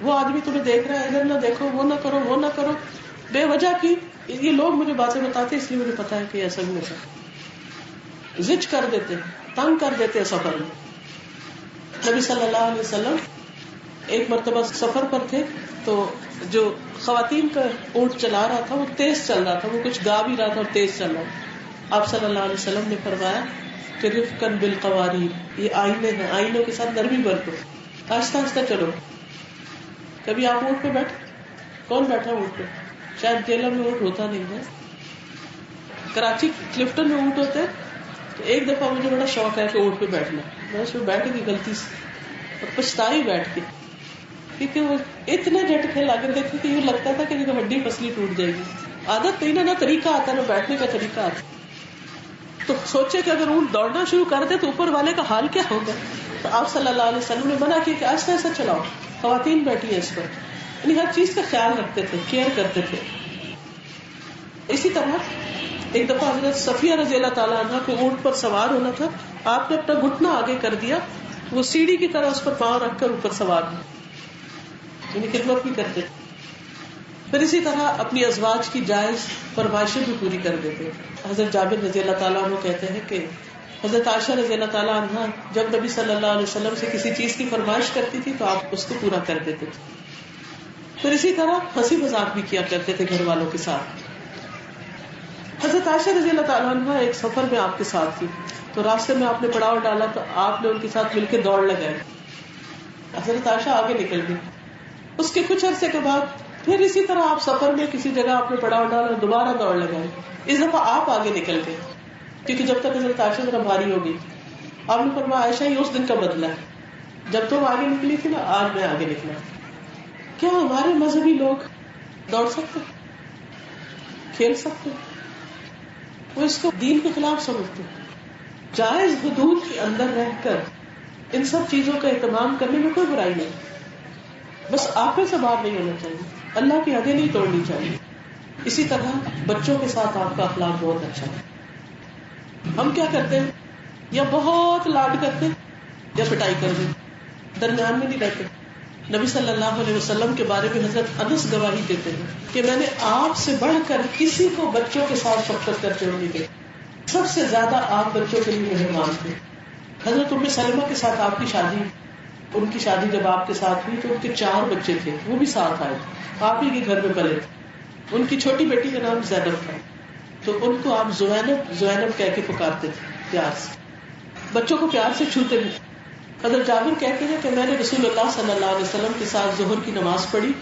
وہ آدمی تمہیں دیکھ رہا ہے, ادھر نہ دیکھو, وہ نہ کرو وہ نہ کرو, بے وجہ کی. یہ لوگ مجھے باتیں بتاتے اس لیے مجھے پتا ہے کہ ایسا بھی ہوتا ہے. زج کر دیتے, تنگ کر دیتے سفر میں. نبی صلی اللہ علیہ وسلم ایک مرتبہ سفر پر تھے تو جو خواتین کا اونٹ چلا رہا تھا وہ تیز چل رہا تھا, وہ کچھ گا بھی رہا تھا اور تیز چل رہا تھا. آپ صلی اللہ علیہ وسلم نے فرمایا کہ رفقاً بالقواریر, یہ آئینے ہیں, آئینوں کے ساتھ نرمی برتو, آہستہ آہستہ چلو. کبھی آپ اونٹ پہ بیٹھے, کون بیٹھا اونٹ پہ؟ شاید جیلوں میں اونٹ ہوتا نہیں ہے, کراچی کلفٹن میں اونٹ ہوتے. تو ایک دفعہ مجھے بڑا شوق ہے کہ اونٹ پہ بیٹھنا. میں اس پہ بیٹھ گئی غلطی سے اور پچھتائی بیٹھ کے, کیونکہ وہ اتنے جھٹکے لگ رہے تھے کہ یہ لگتا تھا کہ ہڈی پسلی ٹوٹ جائے گی. عادت نہیں, نہ طریقہ آتا نہ بیٹھنے کا طریقہ آتا. تو سوچے کہ اگر اونٹ دوڑنا شروع کر دے تو اوپر والے کا حال کیا ہوگا. تو آپ صلی اللہ علیہ وسلم نے منع کیا کہ ایسا ایسا چلاؤ, خواتین بیٹھی ہیں اس پر. یعنی ہر چیز کا خیال رکھتے تھے, کیئر کرتے تھے. اسی طرح ایک دفعہ حضرت صفیہ رضی اللہ تعالیٰ عنہ کو اونٹ پر سوار ہونا تھا. آپ نے اپنا گھٹنا آگے کر دیا, وہ سیڑھی کی طرح اس پر پاؤں رکھ کر اوپر سوار ہوئے, یعنی خدمت بھی کرتے تھے. پھر اسی طرح اپنی ازواج کی جائز فرمائشیں بھی پوری کر دیتے. حضرت جابر رضی اللہ تعالیٰ عنہ کہتے ہیں کہ حضرت عائشہ رضی اللہ تعالیٰ عنہ جب نبی صلی اللہ علیہ وسلم سے کسی چیز کی فرمائش کرتی تھی تو آپ اس کو پورا کر دیتے تھے. پھر اسی طرح ہنسی مذاق بھی کیا کرتے تھے گھر والوں کے ساتھ. حضرت عائشہ رضی اللہ تعالیٰ عنہ ایک سفر میں آپ کے ساتھ تھی, تو راستے میں آپ نے پڑاؤ ڈالا تو آپ نے ان کے ساتھ مل کے دوڑ لگائی. حضرت عائشہ آگے نکل گئی. اس کے کچھ عرصے کے بعد پھر اسی طرح آپ سفر میں کسی جگہ آپ نے پڑاؤ ڈالا, دوبارہ دوڑ لگائی. اس دفعہ آپ آگے نکل گئے, کیونکہ جب تک حضرت عائشہ ذرا بھاری ہو گئی. آپ نے فرمایا عائشہ یہ اس دن کا بدلہ ہے, جب تم آگے نکلی تھی نا آج میں آگے نکلا. کیا ہمارے مذہبی لوگ دوڑ سکتے, کھیل سکتے؟ وہ اس کو دین کے خلاف سمجھتے. جائز حدود کے اندر رہ کر ان سب چیزوں کا اہتمام کرنے میں کوئی برائی نہیں, بس آنکھوں سے باہر نہیں ہونا چاہیے, اللہ کی حدیں نہیں توڑنی چاہیے. اسی طرح بچوں کے ساتھ آپ کا اخلاق بہت اچھا ہے. ہم کیا کرتے ہیں, یا بہت لاڈ کرتے یا پٹائی کر دیں, درمیان میں نہیں رہتے. نبی صلی اللہ علیہ وسلم کے بارے میں حضرت انس گواہی دیتے ہیں کہ میں نے آپ سے بڑھ کر کسی کو بچوں کے ساتھ شفقت کرتے ہوئے نہیں دیکھا. سب سے زیادہ آپ بچوں کے لیے مہربان تھے. حضرت ام سلمہ کے ساتھ آپ کی شادی, ان کی شادی جب آپ کے ساتھ ہوئی تو ان کے 4 بچے تھے, وہ بھی ساتھ آئے, آپ ہی کے گھر میں پلے. ان کی چھوٹی بیٹی کا نام زینب تھا, تو ان کو آپ زینب زینب کہہ کے پکارتے تھے پیار سے, بچوں کو پیار سے چھوتے بھی. حضرت جابر کہتے ہیں کہ میں نے رسول اللہ صلی اللہ علیہ وسلم کے ساتھ ظہر کی نماز پڑھی.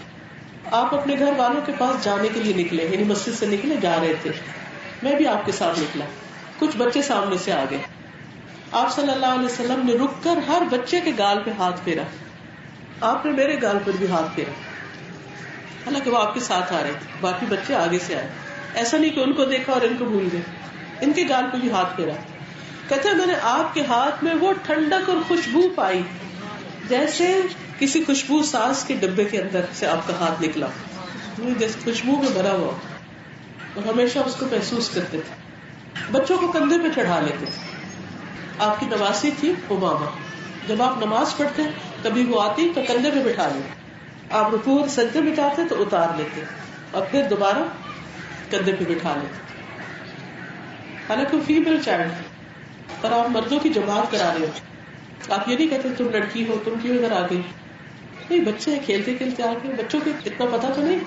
آپ اپنے گھر والوں کے پاس جانے کے لیے نکلے, یعنی مسجد سے نکلے جا رہے تھے, میں بھی آپ کے ساتھ نکلا. کچھ بچے سامنے سے آ گئے. آپ صلی اللہ علیہ وسلم نے رک کر ہر بچے کے گال پہ ہاتھ پھیرا. آپ نے میرے گال پر بھی ہاتھ پھیرا, حالانکہ وہ آپ کے ساتھ آ رہے تھے, باقی بچے آگے سے آئے. ایسا نہیں کہ ان کو دیکھا اور ان کو بھول گئے, ان کے گال پہ بھی ہاتھ پھیرا. کہتے ہیں میں نے آپ کے ہاتھ میں وہ ٹھنڈک اور خوشبو پائی جیسے کسی خوشبو ساز کے ڈبے کے اندر سے آپ کا ہاتھ نکلا, جیسے خوشبو میں بھرا ہوا, اور ہمیشہ اس کو محسوس کرتے تھے. بچوں کو کندھے پہ چڑھا لیتے تھے. آپ کی نواسی تھی امامہ, جب آپ نماز پڑھتے کبھی وہ آتی تو کندھے پہ بٹھا لیتے, آپ رکوع اور سجدے میں جاتے تو اتار لیتے اور پھر دوبارہ کندھے پہ بٹھا لیتے. حالانکہ فیمیل چائلڈ, اور آپ مردوں کی جماعت کرا رہے ہو. آپ یہ نہیں کہتے تم لڑکی ہو تم کیوں ادھر آ گئی. نہیں، بچے کھیلتے کھیلتے آ گئے، بچوں کو اتنا پتا تو نہیں،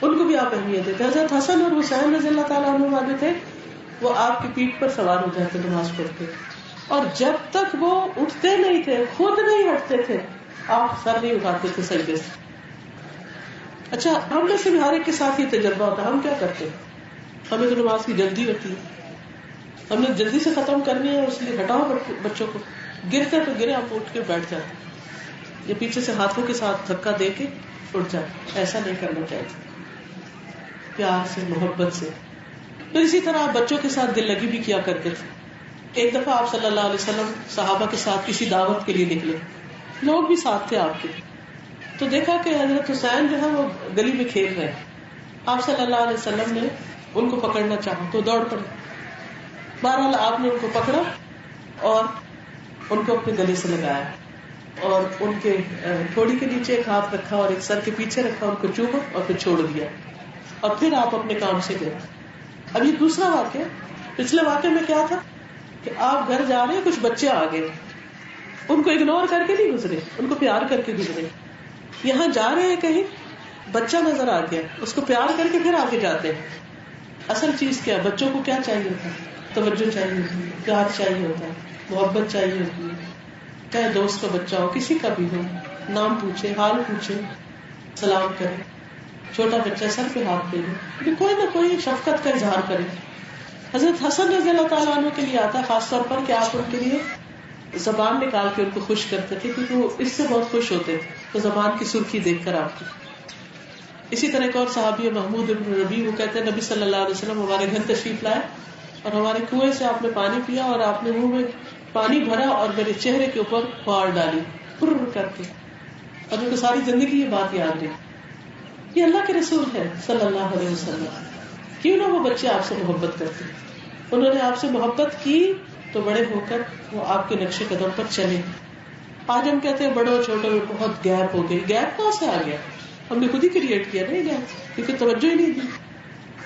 ان کو بھی آپ اہمیت دیتے. حضرت حسن اور حسین رضی اللہ تعالیٰ عنہ والے تھے، وہ آپ کی پیٹھ پر سوار ہو جاتے نماز پڑھتے، اور جب تک وہ اٹھتے نہیں تھے، خود نہیں ہٹتے تھے، آپ سر نہیں اٹھاتے تھے سجدے سے. اچھا، ہم میں سے بھی ہر ایک کے ساتھ یہ تجربہ ہوتا ہے. ہم کیا کرتے ہیں؟ ہمیں تو نماز کی جلدی ہوتی ہے، ہم نے جلدی سے ختم کرنی ہے، اس لیے ہٹاؤ بچوں کو، گرتے تو گرے، آپ اٹھ کے بیٹھ جاتے، یہ پیچھے سے ہاتھوں کے ساتھ دھکا دے کے اٹھ جاتے. ایسا نہیں کرنا چاہیے، پیار سے محبت سے. پھر اسی طرح آپ بچوں کے ساتھ دل لگی بھی کیا کرتے تھے. ایک دفعہ آپ صلی اللہ علیہ وسلم صحابہ کے ساتھ کسی دعوت کے لیے نکلے، لوگ بھی ساتھ تھے آپ کے، تو دیکھا کہ حضرت حسین جو ہے وہ گلی میں کھیل رہے ہیں. آپ صلی اللہ علیہ وسلم نے ان کو پکڑنا چاہا تو دوڑ پڑے. بہرحال آپ نے ان کو پکڑا اور ان کو اپنے گلے سے لگایا، اور ان کے تھوڑی کے نیچے ایک ہاتھ رکھا اور ایک سر کے پیچھے رکھا، ان کو چوما اور پھر چھوڑ دیا، اور پھر آپ اپنے کام سے گئے. اب یہ دوسرا واقعہ. پچھلے واقعے میں کیا تھا کہ آپ گھر جا رہے ہیں، کچھ بچے آ گئے، ان کو اگنور کر کے نہیں گزرے، ان کو پیار کر کے گزرے. یہاں جا رہے ہیں کہیں، بچہ نظر آ گیا، اس کو پیار کر کے پھر آگے جاتے ہیں. اصل چیز کیا، بچوں کو کیا چاہیے ہوتا ہے؟ توجہ چاہیے ہوتی ہے، پیار چاہیے ہوتا ہے، محبت چاہیے ہوتی ہے. چاہے دوست کا بچہ ہو، کسی کا بھی ہو، نام پوچھے، حال پوچھے، سلام کرے. چھوٹا بچہ سر پہ ہاتھ دے دے، کوئی نہ کوئی شفقت کا اظہار کرے. حضرت حسن رضی اللہ تعالیٰ عنہ کے لیے آتا ہے خاص طور پر کہ آپ ان کے لیے زبان نکال کے ان کو خوش کرتے تھے، کیونکہ وہ اس سے بہت خوش ہوتے تھے تو زبان کی سرخی دیکھ کر آپ کی. اسی طرح ایک اور صحابی محمود بن ربیع، وہ کہتے ہیں نبی صلی اللہ علیہ وسلم ہمارے گھر تشریف لائے اور ہمارے کنویں سے آپ نے پانی پیا اور آپ نے منہ میں پانی بھرا اور میرے چہرے کے اوپر فوار ڈالی پھر کر کے، اور ان کو ساری زندگی یہ بات یاد رہی. یہ اللہ کے رسول ہے صلی اللہ علیہ وسلم، کیوں نہ وہ بچے آپ سے محبت کرتے. انہوں نے آپ سے محبت کی تو بڑے ہو کر وہ آپ کے نقش قدم پر چلے. آج ہم کہتے ہیں بڑوں چھوٹوں میں بہت گیپ ہو گئی. گیپ کہاں سے آ گیا؟ ہم نے خود ہی کریٹ کیا نہیں گیپ، کیونکہ توجہ ہی نہیں دی.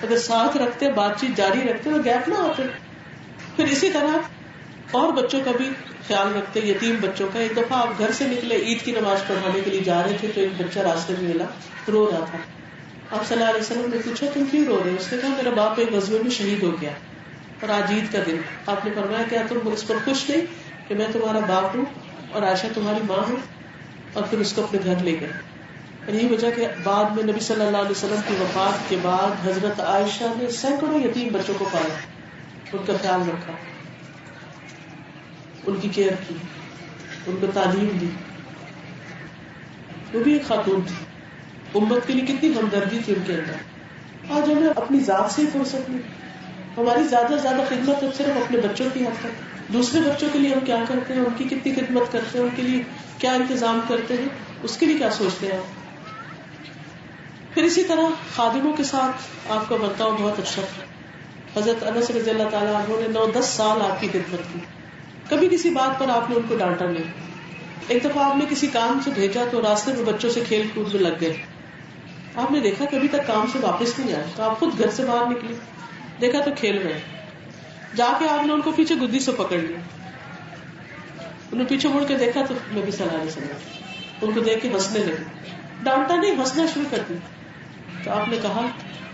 اگر ساتھ رکھتے، بات چیت جاری رکھتے تو گیپ نہ آتے. پھر اسی طرح اور بچوں کا بھی خیال رکھتے، یتیم بچوں کا. ایک دفعہ آپ گھر سے نکلے، عید کی نماز پڑھانے کے لیے جا رہے تھے تو ایک بچہ راستے میں ملا، رو رہا تھا. آپ صلی اللہ علیہ وسلم نے پوچھا تم کیوں رو رہے؟ اس نے کہا میرا باپ ایک غزوے میں شہید ہو گیا اور آج عید کا دن. آپ نے فرمایا کیا تم اس پر خوش نہیں کہ میں تمہارا باپ ہوں اور عائشہ تمہاری ماں ہوں؟ اور پھر اس کو اپنے گھر لے گئے. اور یہی وجہ کہ بعد میں نبی صلی اللہ علیہ وسلم کی وفات کے بعد حضرت عائشہ نے سینکڑوں یتیم بچوں کو پالا، ان کا خیال رکھا، ان کی کیئر کی، ان کو تعلیم دی. وہ بھی ایک خاتون تھی، امت کے لیے کتنی ہمدردی تھی ان کے اندر. آج ہمیں اپنی ذات سے ہی فرصت نہیں. ہماری زیادہ سے زیادہ خدمت اب صرف اپنے بچوں کی حد تک. دوسرے بچوں کے لیے ہم کیا کرتے ہیں، ان کی کتنی خدمت کرتے ہیں، ان کے لیے کیا انتظام کرتے ہیں، اس کے لیے کیا سوچتے ہیں. پھر اسی طرح خادموں کے ساتھ آپ کا برتاؤ بہت اچھا تھا. حضرت انس رضی اللہ تعالیٰ عنہ نے 9-10 سال آپ کی خدمت کی، کبھی کسی بات پر آپ نے ان کو ڈانٹا نہیں. ایک دفعہ آپ نے کسی کام سے بھیجا تو راستے میں بچوں سے کھیل کود میں لگ گئے. آپ نے دیکھا کبھی تک کام سے واپس نہیں آئے تو آپ خود گھر سے باہر نکلے، دیکھا تو کھیل رہے. جا کے آپ نے ان کو پیچھے گدی سے پکڑ لیا. انہوں نے پیچھے مڑ کے دیکھا تو نبی صلی اللہ علیہ وسلم ان کو دیکھ کے ہنسنے لگے. ڈانٹا نہیں، ہنسنا شروع کر دیا. تو آپ نے کہا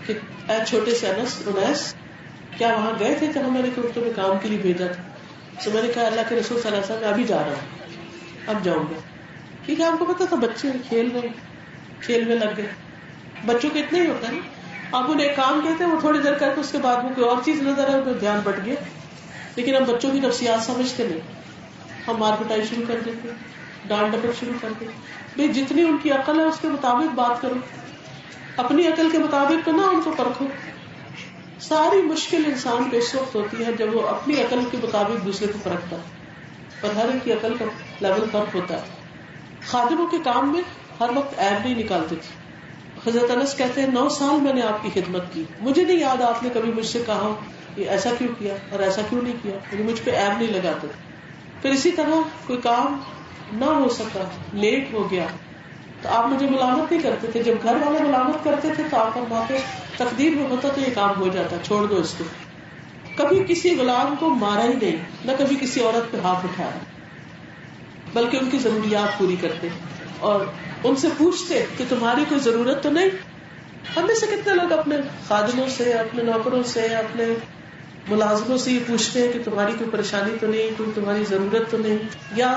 کہ اے چھوٹے سے انیس، کیا وہاں گئے تھے کہ ہم نے تمہیں کام کے لیے بھیجا تھا؟ تو میں نے کہا اللہ کے رسول صلی اللہ علیہ وسلم میں ابھی جا رہا ہوں، اب جاؤں گا. کیونکہ آپ کو پتا تھا بچے کھیل رہے، کھیل میں لگ گئے. بچوں کو اتنا ہی ہوتا ہے، آپ انہیں ایک کام کہتے ہیں وہ تھوڑی دیر کر کے اس کے بعد میں کوئی اور چیز نظر آئے تو دھیان بٹ گیا. لیکن ہم بچوں کی نفسیات سمجھتے نہیں، ہم مار پٹائی شروع کر دیتے، ڈانٹ ڈپٹ شروع کر دیتے. بھائی جتنی ان کی عقل ہے اس کے مطابق بات کرو، اپنی عقل کے مطابق تو نہ ان کو پرکھو. ساری مشکل انسان کو اس وقت ہوتی ہے جب وہ اپنی عقل کے مطابق دوسرے کو پرکھتا ہے، پر ہر ایک کی عقل کا لیول فرق ہوتا ہے. خادموں کے کام میں ہر وقت عیب نہیں نکالتے تھے. حضرت انس کہتے ہیں 9 سال میں نے آپ کی خدمت کی، مجھے نہیں یاد آپ نے کبھی مجھ سے کہا یہ ایسا کیوں کیا اور ایسا کیوں نہیں کیا، لیکن مجھ پہ عیب نہیں لگاتے. پھر اسی طرح کوئی کام نہ ہو سکا، لیٹ ہو گیا تو آپ مجھے ملامت نہیں کرتے تھے. جب گھر والے ملامت کرتے تھے تو آپ فرماتے تقدیر میں ہوتا تو یہ کام ہو جاتا، چھوڑ دو اس کو. کبھی کسی غلام کو مارا ہی نہیں، نہ کبھی کسی عورت پہ ہاتھ اٹھایا. بلکہ ان کی ضروریات پوری کرتے اور ان سے پوچھتے کہ تمہاری کوئی ضرورت تو نہیں. ہم میں سے کتنے لوگ اپنے خادموں سے، اپنے نوکروں سے، اپنے ملازموں سے یہ پوچھتے ہیں کہ تمہاری کوئی پریشانی تو نہیں، کوئی تمہاری ضرورت تو نہیں، یا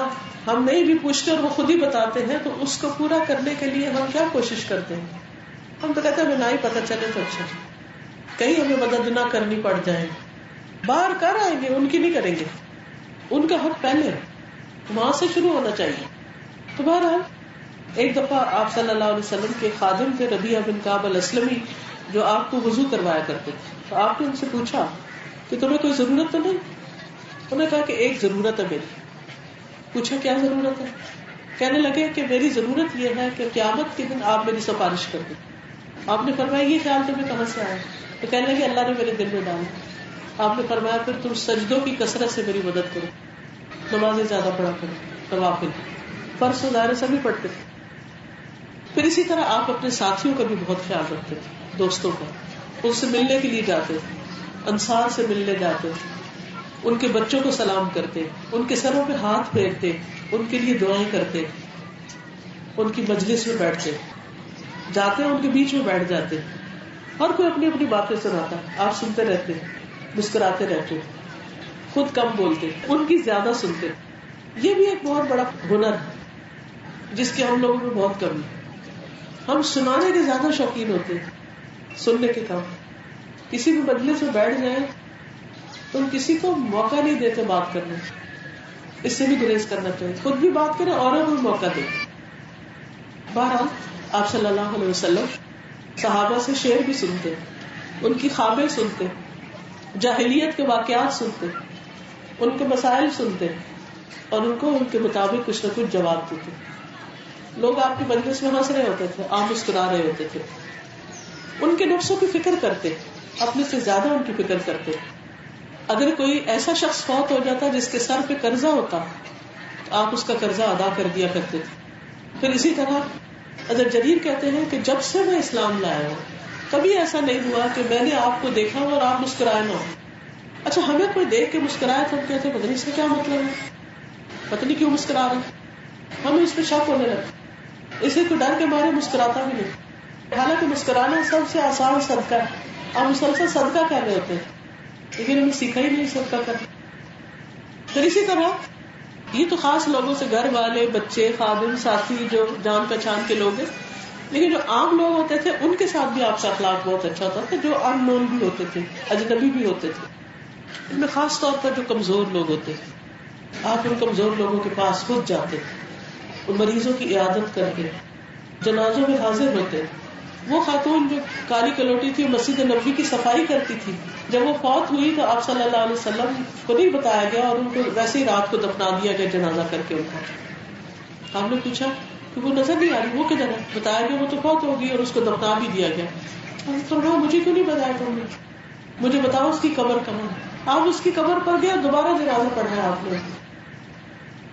ہم نہیں بھی پوچھتے اور وہ خود ہی بتاتے ہیں تو اس کو پورا کرنے کے لیے ہم کیا کوشش کرتے ہیں؟ ہم تو کہتے ہیں ہمیں نہ ہی پتہ چلے تو اچھا، کہیں ہمیں مدد نہ کرنی پڑ جائے. باہر کر آئیں گے، ان کی نہیں کریں گے، ان کا حق پہلے وہاں سے شروع ہونا چاہیے. تو بہرحال ایک دفعہ آپ صلی اللہ علیہ وسلم کے خادم تھے ربیعہ بن کعب الاسلمی، جو آپ کو وضو کروایا کرتے تھے. تو آپ نے ان سے پوچھا کہ تمہیں کوئی ضرورت تو نہیں؟ انہوں نے کہا کہ ایک ضرورت ہے میری. پوچھا کیا ضرورت ہے؟ کہنے لگے کہ میری ضرورت یہ ہے کہ قیامت کے دن آپ میری سفارش کر دیں. آپ نے فرمایا یہ خیال تمہیں کہاں سے آیا؟ تو کہنے لگے اللہ نے میرے دل میں ڈالا. آپ نے فرمایا پھر تم سجدوں کی کثرت سے میری مدد کرو، نمازیں زیادہ پڑھا کرو، نوافل فرض و ظاہر سبھی پڑھتے تھے. پھر اسی طرح آپ اپنے ساتھیوں کا بھی بہت خیال رکھتے تھے، دوستوں کا. ان سے ملنے کے لیے جاتے تھے، انصار سے ملنے جاتے تھے، ان کے بچوں کو سلام کرتے، ان کے سروں پہ ہاتھ پھیرتے، ان کے لیے دعائیں کرتے، ان کی مجلس میں بیٹھتے، جاتے ان کے بیچ میں بیٹھ جاتے. ہر کوئی اپنی اپنی باتیں سناتا، آپ سنتے رہتے، مسکراتے رہتے، خود کم بولتے، ان کی زیادہ سنتے. یہ بھی ایک بہت بڑا ہنر ہے جس کے ہم لوگوں میں بہت کمی ہے. ہم سنانے کے زیادہ شوقین ہوتے ہیں، سننے کے کم. کسی بھی مجلس میں بیٹھ جائیں تو ہم کسی کو موقع نہیں دیتے بات کرنے. اس سے بھی گریز کرنا چاہیے، خود بھی بات کریں اور بھی موقع دیں. بہرحال آپ صلی اللہ علیہ وسلم صحابہ سے شعر بھی سنتے، ان کی خوابیں سنتے، جاہلیت کے واقعات سنتے، ان کے مسائل سنتے اور ان کو ان کے مطابق کچھ نہ کچھ جواب دیتے. لوگ آپ کی مجلس میں ہنس رہے ہوتے تھے، آپ مسکرا رہے ہوتے تھے. ان کے نفسوں کی فکر کرتے، اپنے سے زیادہ ان کی فکر کرتے. اگر کوئی ایسا شخص فوت ہو جاتا جس کے سر پہ قرضہ ہوتا تو آپ اس کا قرضہ ادا کر دیا کرتے تھے. پھر اسی طرح حضرت جریر کہتے ہیں کہ جب سے میں اسلام لایا ہوں کبھی ایسا نہیں ہوا کہ میں نے آپ کو دیکھا ہو اور آپ مسکرائے نہ ہو. اچھا ہمیں کوئی دیکھ کے مسکرائے تو ہم کہتے ہیں پتہ نہیں اس کا کیا مطلب ہے، پتہ نہیں کیوں مسکرا رہے. ہمیں اس پہ شک ہونے لگتا، اسے کو ڈر کے مارے مسکراتا بھی نہیں. حالانکہ مسکرانا سب سے آسان صدقہ ہے. آپ مسلسل صدقہ کر رہے ہوتے ہیں لیکن ہمیں سیکھا ہی نہیں صدقہ کرنا. پھر اسی طرح یہ تو خاص لوگوں سے، گھر والے، بچے، خادم، ساتھی جو جان پہچان کے لوگ ہیں. لیکن جو عام لوگ ہوتے تھے ان کے ساتھ بھی آپ کا اخلاق بہت اچھا ہوتا تھا، جو ان نون بھی ہوتے تھے، اجنبی بھی ہوتے تھے. ان میں خاص طور پر جو کمزور لوگ ہوتے تھے، آپ ان کمزور لوگوں کے پاس خود جاتے، ان مریضوں کی عیادت کرتے، جنازوں میں حاضر ہوتے. وہ خاتون جو کالی کلوٹی تھی مسجد نبوی کی صفائی کرتی تھی، جب وہ فوت ہوئی تو آپ صلی اللہ علیہ وسلم کو نہیں بتایا گیا اور ان کو ویسے ہی رات کو دفنا دیا گیا جنازہ کر کے. ان کا ہم نے پوچھا کہ وہ نظر نہیں آ رہی، وہ کدھر ہے؟ بتایا گیا وہ تو فوت ہو گئی اور اس کو دفنا بھی دیا گیا. مجھے کیوں نہیں بتایا تم نے؟ مجھے بتاؤ اس کی قبر کہاں ہے. آپ اس کی قبر پر گیا، دوبارہ جنازہ پڑھا آپ نے.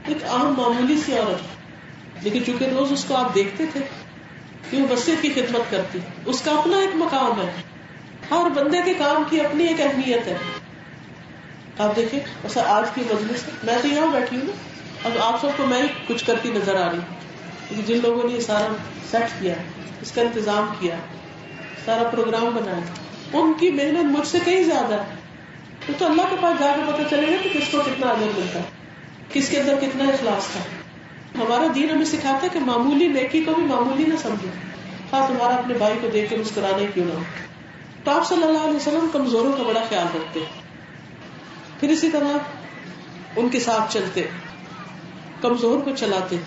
ایک عام معمولی سی عورت، لیکن چونکہ روز اس کو آپ دیکھتے تھے کہ وہ وصیت کی خدمت کرتی، اس کا اپنا ایک مقام ہے. ہر بندے کے کام کی اپنی ایک اہمیت ہے. آپ دیکھیں ایسا آج کی مجلس میں تو یہاں بیٹھی ہوں نا، اب آپ سب کو میں کچھ کرتی نظر آ رہی ہوں، جن لوگوں نے یہ سارا سیٹ کیا، اس کا انتظام کیا، سارا پروگرام بنایا، ان کی محنت مجھ سے کہیں زیادہ ہے. تو اللہ کے پاس جا کے پتہ چلے گا کہ کس کو کتنا اجر ملتا ہے، کس کے اندر کتنا اخلاص تھا. ہمارا دین ہمیں سکھاتا ہے کہ معمولی نیکی کو بھی معمولی نہ سمجھو، ہاں تمہارا اپنے بھائی کو دیکھ کے مسکرانے کیوں نہ ہو. تو آپ صلی اللہ علیہ وسلم کمزوروں کا بڑا خیال رکھتے. پھر اسی طرح ان کے ساتھ چلتے، کمزور کو چلاتے،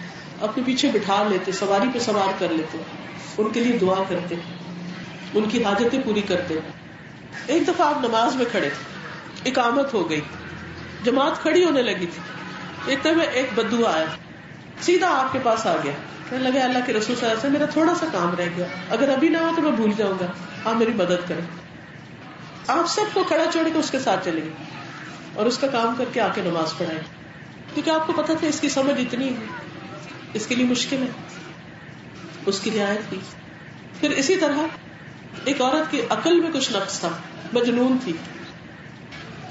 اپنے پیچھے بٹھا لیتے، سواری پہ سوار کر لیتے، ان کے لیے دعا کرتے، ان کی حاجتیں پوری کرتے. ایک دفعہ آپ نماز میں کھڑے تھے، اقامت ہو گئی، جماعت کھڑی ہونے لگی تھی. ایک بدو آیا، سیدھا آپ کے پاس آ گیا، کہنے لگا اللہ کے رسول صلی اللہ علیہ وسلم میرا تھوڑا سا کام رہ گیا، اگر ابھی نہ ہو تو میں بھول جاؤں گا، آپ میری مدد کریں. آپ سب کو کھڑا چھوڑ کے اس کے ساتھ چلے گئے اور اس کا کام کر کے آ کے نماز پڑھائی، کیونکہ آپ کو پتا تھا اس کی سمجھ اتنی ہے، اس کے لیے مشکل ہے، اس کی رعایت کی. پھر اسی طرح ایک عورت کی عقل میں کچھ نقص تھا، مجنون تھی،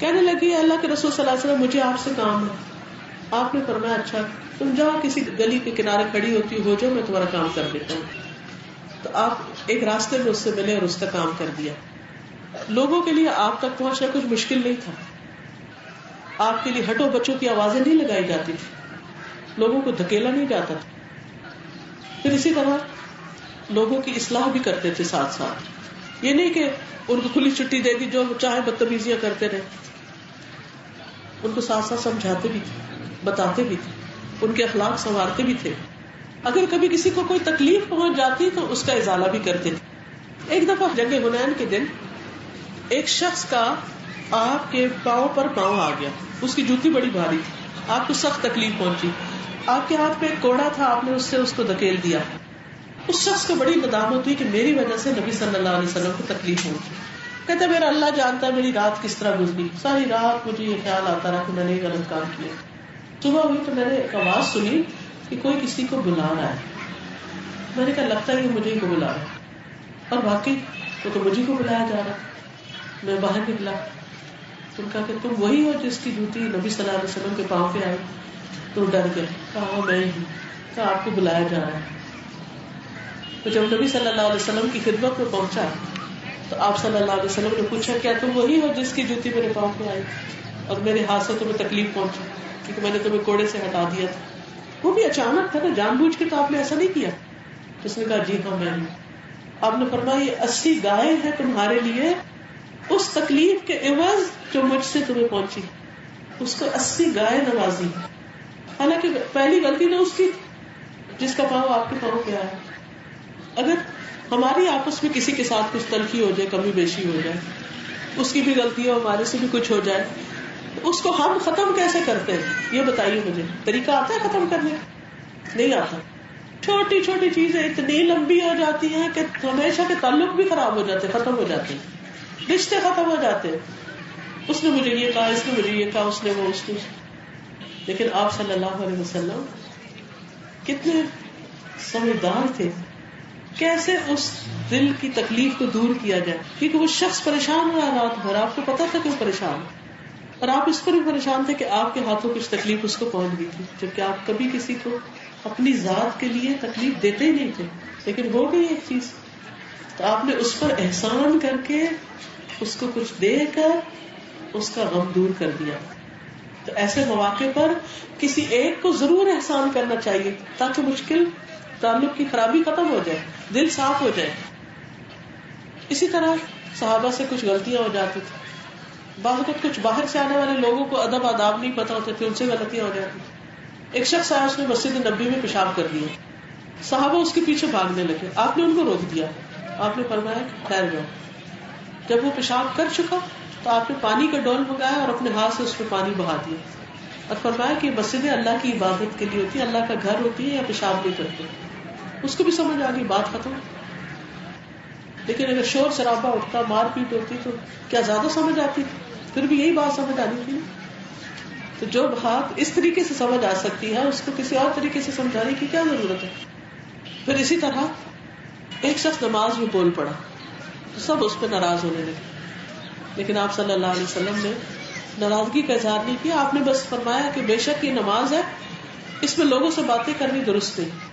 کہنے لگی اللہ کے رسول صلی اللہ علیہ وسلم مجھے آپ سے کام ہے. آپ نے فرمایا اچھا تم جاؤ کسی گلی کے کنارے کھڑی ہوتی ہو جو میں تمہارا کام کر دیتا ہوں. تو آپ ایک راستے میں اس سے ملے اور اس کا کام کر دیا. لوگوں کے لیے آپ تک پہنچنا کچھ مشکل نہیں تھا. آپ کے لیے ہٹو بچوں کی آوازیں نہیں لگائی جاتی تھی, لوگوں کو دھکیلا نہیں جاتا تھا. پھر اسی طرح لوگوں کی اصلاح بھی کرتے تھے ساتھ ساتھ. یہ نہیں کہ ان کو کھلی چھٹی دے دی جو چاہے بدتمیزیاں کرتے رہے. ان کو ساتھ ساتھ سمجھاتے بھی تھے, بتاتے بھی تھے, ان کے اخلاق سنوارتے بھی تھے. اگر کبھی کسی کو کوئی تکلیف پہنچ جاتی تو اس کا ازالہ بھی کرتے تھے. ایک دفعہ جنگ حنین کے دن ایک شخص کا آپ کے پاؤں پر پاؤں آ گیا, اس کی جوتی بڑی بھاری تھی, آپ کو سخت تکلیف پہنچی, آپ کے ہاتھ میں ایک کوڑا تھا, آپ نے اس سے اس کو دھکیل دیا. اس شخص کو بڑی ندامت ہوئی کہ میری وجہ سے نبی صلی اللہ علیہ وسلم کو تکلیف ہوگی. کہتا میرا اللہ جانتا ہے میری رات کس طرح گزری, ساری رات مجھے یہ خیال آتا رہا کہ میں نے یہ غلط کام کیا. صبح ہوئی تو میں نے ایک آواز سنی کہ کوئی کسی کو بلا رہا ہے. میں نے کہا لگتا ہے کہ مجھے ہی کو بلا رہا ہے, اور واقعی وہ تو مجھے کو بلایا جا رہا. میں باہر نکلا تو کہا کہ تم وہی ہو جس کی جوتی نبی صلی اللہ علیہ وسلم کے پاؤں پہ آئی. تو ڈر گئے, کہا میں ہی. کہا آپ کو بلایا جا رہا ہے. تو جب نبی صلی اللہ علیہ وسلم کی خدمت میں پہنچا تو آپ صلی اللہ علیہ وسلم نے پوچھا کیا تم وہی ہو جس کی جوتی میرے پاؤں پہ آئی اور میرے ہاتھ سے تمہیں تکلیف پہنچی کیونکہ میں نے تمہیں کوڑے سے ہٹا دیا تھا. وہ بھی اچانک تھا نا, جان بوجھ کے تو آپ نے ایسا نہیں کیا. اس نے کہا جی ہاں میں نے. آپ نے فرمایا یہ 80 گائے ہیں تمہارے لیے اس تکلیف کے عوض جو مجھ سے تمہیں پہنچی. اس کو 80 گائے نوازی. حالانکہ پہلی غلطی تو اس کی جس کا پاؤں آپ کے پاؤں پہ آیا. اگر ہماری آپس میں کسی کے ساتھ کچھ تلخی ہو جائے, کمی بیشی ہو جائے, اس کی بھی غلطی ہو, ہمارے سے بھی کچھ ہو جائے, تو اس کو ہم ختم کیسے کرتے ہیں یہ بتائیے مجھے. طریقہ آتا ہے ختم کرنے کا؟ نہیں آتا. چھوٹی چھوٹی چیزیں اتنی لمبی ہو جاتی ہیں کہ ہمیشہ کے تعلق بھی خراب ہو جاتے, ختم ہو جاتے ہیں, رشتے ختم ہو جاتے ہیں. اس نے مجھے یہ کہا, اس نے مجھے یہ کہا, اس نے وہ, اس نے. لیکن آپ صلی اللہ علیہ وسلم کتنے سمجھدار تھے, کیسے اس دل کی تکلیف کو دور کیا جائے. کیونکہ وہ شخص پریشان رہا رات بھر, آپ کو پتا تھا کہ وہ پریشان, اور آپ اس پر بھی پریشان تھے کہ آپ کے ہاتھوں کچھ تکلیف اس کو پہنچ گئی تھی, جبکہ آپ کبھی کسی کو اپنی ذات کے لیے تکلیف دیتے ہی نہیں تھے. لیکن ہو گئی ایک چیز تو آپ نے اس پر احسان کر کے اس کو کچھ دے کر اس کا غم دور کر دیا. تو ایسے مواقع پر کسی ایک کو ضرور احسان کرنا چاہیے تاکہ مشکل تعلق کی خرابی ختم ہو جائے, دل صاف ہو جائے. اسی طرح صحابہ سے کچھ غلطیاں ہو جاتی تھی. بعض وقت کچھ باہر سے آنے والے لوگوں کو ادب آداب نہیں پتا ہوتے تھے, ان سے غلطیاں ہو جاتی. ایک شخص آیا, اس نے مسجد نبی میں پیشاب کر دیا. صحابہ اس کے پیچھے بھاگنے لگے. آپ نے ان کو روک دیا. آپ نے فرمایا ٹھہر جاؤ. جب وہ پیشاب کر چکا تو آپ نے پانی کا ڈول منگایا اور اپنے ہاتھ سے اس پہ پانی بہا دیا اور فرمایا کہ مسجدیں اللہ کی عبادت کے لیے ہوتی ہے, اللہ کا گھر ہوتی ہے, یا پیشاب نہیں کرتے. اس کو بھی سمجھ آ گئی, بات ختم. لیکن اگر شور شرابہ اٹھتا, مار پیٹ ہوتی تو کیا زیادہ سمجھ آتی؟ پھر بھی یہی بات سمجھ آنی تھی. تو جو بات اس طریقے سے سمجھ آ سکتی ہے اس کو کسی اور طریقے سے سمجھانے کی کیا ضرورت ہے. پھر اسی طرح ایک شخص نماز میں بول پڑا تو سب اس پہ ناراض ہونے لگے, لیکن آپ صلی اللہ علیہ وسلم نے ناراضگی کا اظہار نہیں کیا. آپ نے بس فرمایا کہ بے شک یہ نماز ہے, اس میں لوگوں سے باتیں کرنی درست نہیں.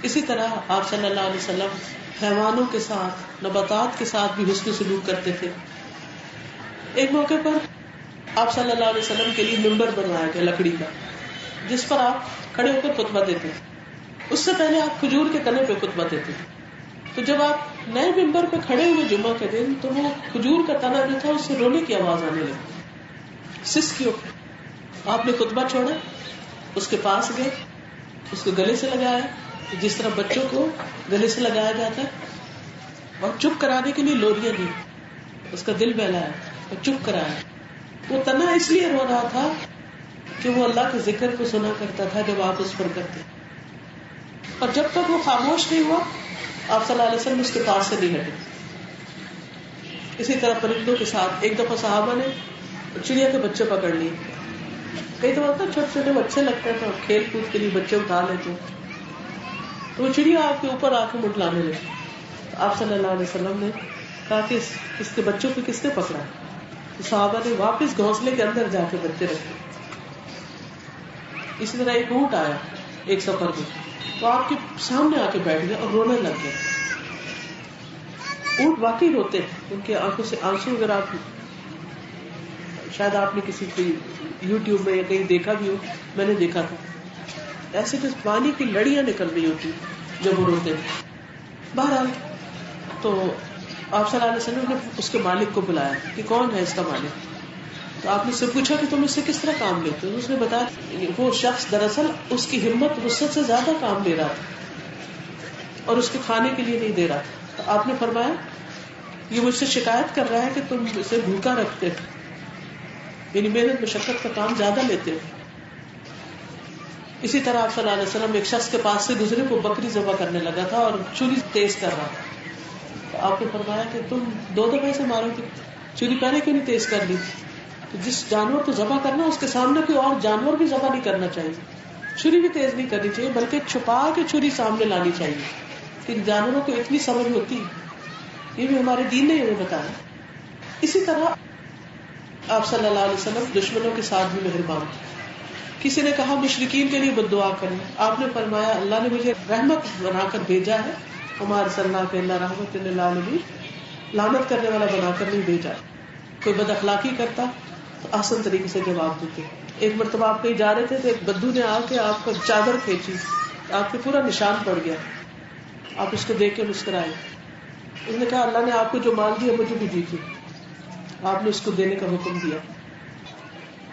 اسی طرح آپ صلی اللہ علیہ وسلم حیوانوں کے ساتھ, نباتات کے ساتھ بھی حسن سلوک کرتے تھے. ایک موقع پر آپ صلی اللہ علیہ وسلم کے لیے ممبر بنوایا گیا لکڑی کا, جس پر آپ کھڑے ہو کر خطبہ دیتے تھے. اس سے پہلے آپ کھجور کے تنے پہ خطبہ دیتے تھے. تو جب آپ نئے ممبر پہ کھڑے ہوئے جمعہ کے دن تو وہ کھجور کا تنا جو تھا اس سے رونے کی آواز آنے لگی, سسکیوں. آپ نے خطبہ چھوڑا, اس کے پاس گئے, اس کو گلے سے لگایا جس طرح بچوں کو گلے سے لگایا جاتا ہے, اور چپ کرانے کے لیے لوریاں دی, اس کا دل بہلایا اور چپ کرایا. وہ تنا اس لیے رو رہا تھا کہ وہ اللہ کے ذکر کو سنا کرتا تھا جب آپ اس پر کرتے, اور جب تک وہ خاموش نہیں ہوا آپ صلی اللہ علیہ وسلم اس کے پاس سے نہیں ہٹے. اسی طرح پرندوں کے ساتھ ایک دفعہ صحابہ نے چڑیا کے بچے پکڑ لیے. کئی دفعہ چھوٹے چھوٹے بچے لگتے ہیں تو کھیل کود کے لیے بچے اٹھا لیتے, تو وہ چڑیا آپ کے اوپر آ کے منڈلانے لگی. آپ صلی اللہ علیہ وسلم نے کہا کہ اس کے بچوں کو کس نے پکڑا؟ تو صحابہ نے واپس گھونسلے کے اندر جا کے بچے رکھے. اسی طرح ایک اونٹ آیا ایک سفر میں، تو آپ کے سامنے آ کے بیٹھ گیا اور رونے لگ گیا. اونٹ واقعی روتے ہیں، ان کی آنکھوں سے آنسو. اگر آپ شاید آپ نے کسی کی یوٹیوب میں یا کہیں دیکھا بھی ہو، میں نے دیکھا تھا ایسے جو پانی کی لڑیاں نکل رہی ہوتی جب وہ روتے ہیں. بہرحال تو آپ صلی اللہ علیہ وسلم نے اس کے مالک کو بلایا کہ کون ہے اس کا مالک. تو آپ نے اس سے پوچھا کہ تم اس سے کس طرح کام لیتے ہو. اس نے بتایا وہ شخص دراصل اس کی ہمت وسعت سے زیادہ کام لے رہا تھا اور اس کے کھانے کے لیے نہیں دے رہا تھا. تو آپ نے فرمایا یہ مجھ سے شکایت کر رہا ہے کہ تم اسے بھوکا رکھتے ہو، یعنی محنت مشقت کا کام زیادہ لیتے ہو. اسی طرح آپ صلی اللہ علیہ وسلم ایک شخص کے پاس سے گزرے، وہ بکری ذبح کرنے لگا تھا اور چھری تیز کر رہا تھا. تو آپ نے فرمایا کہ تم 2 دفعہ سے مارو گے، چھری پہلے کیوں نہیں تیز کر لی؟ تو جس جانور کو ذبح کرنا اس کے سامنے کوئی اور جانور بھی ذبح نہیں کرنا چاہیے، چھری بھی تیز نہیں کرنی چاہیے، بلکہ چھپا کے چھری سامنے لانی چاہیے. کہ جانوروں کو اتنی سمجھ ہوتی، یہ بھی ہمارے دین نے ہمیں بتایا. اسی طرح آپ صلی اللہ علیہ وسلم دشمنوں کے ساتھ بھی مہربان تھے. کسی نے کہا مشرکین کے لیے بد دعا کریں، آپ نے فرمایا اللہ نے مجھے رحمت بنا کر بھیجا ہے، ہمارے صلی اللہ اللہ رحمت للعالمین، لعنت کرنے والا بنا کر نہیں بھیجا. کوئی بد اخلاقی کرتا تو آسان طریقے سے جواب دیتے. ایک مرتبہ آپ کہیں جا رہے تھے تو ایک بدو نے آ کے آپ کو چادر کھینچی، آپ کے پورا نشان پڑ گیا. آپ اس کو دیکھ کے مسکرائے. اس نے کہا اللہ نے آپ کو جو مال دیا مجھے بھی دیجیے. آپ نے اس کو دینے کا حکم دیا.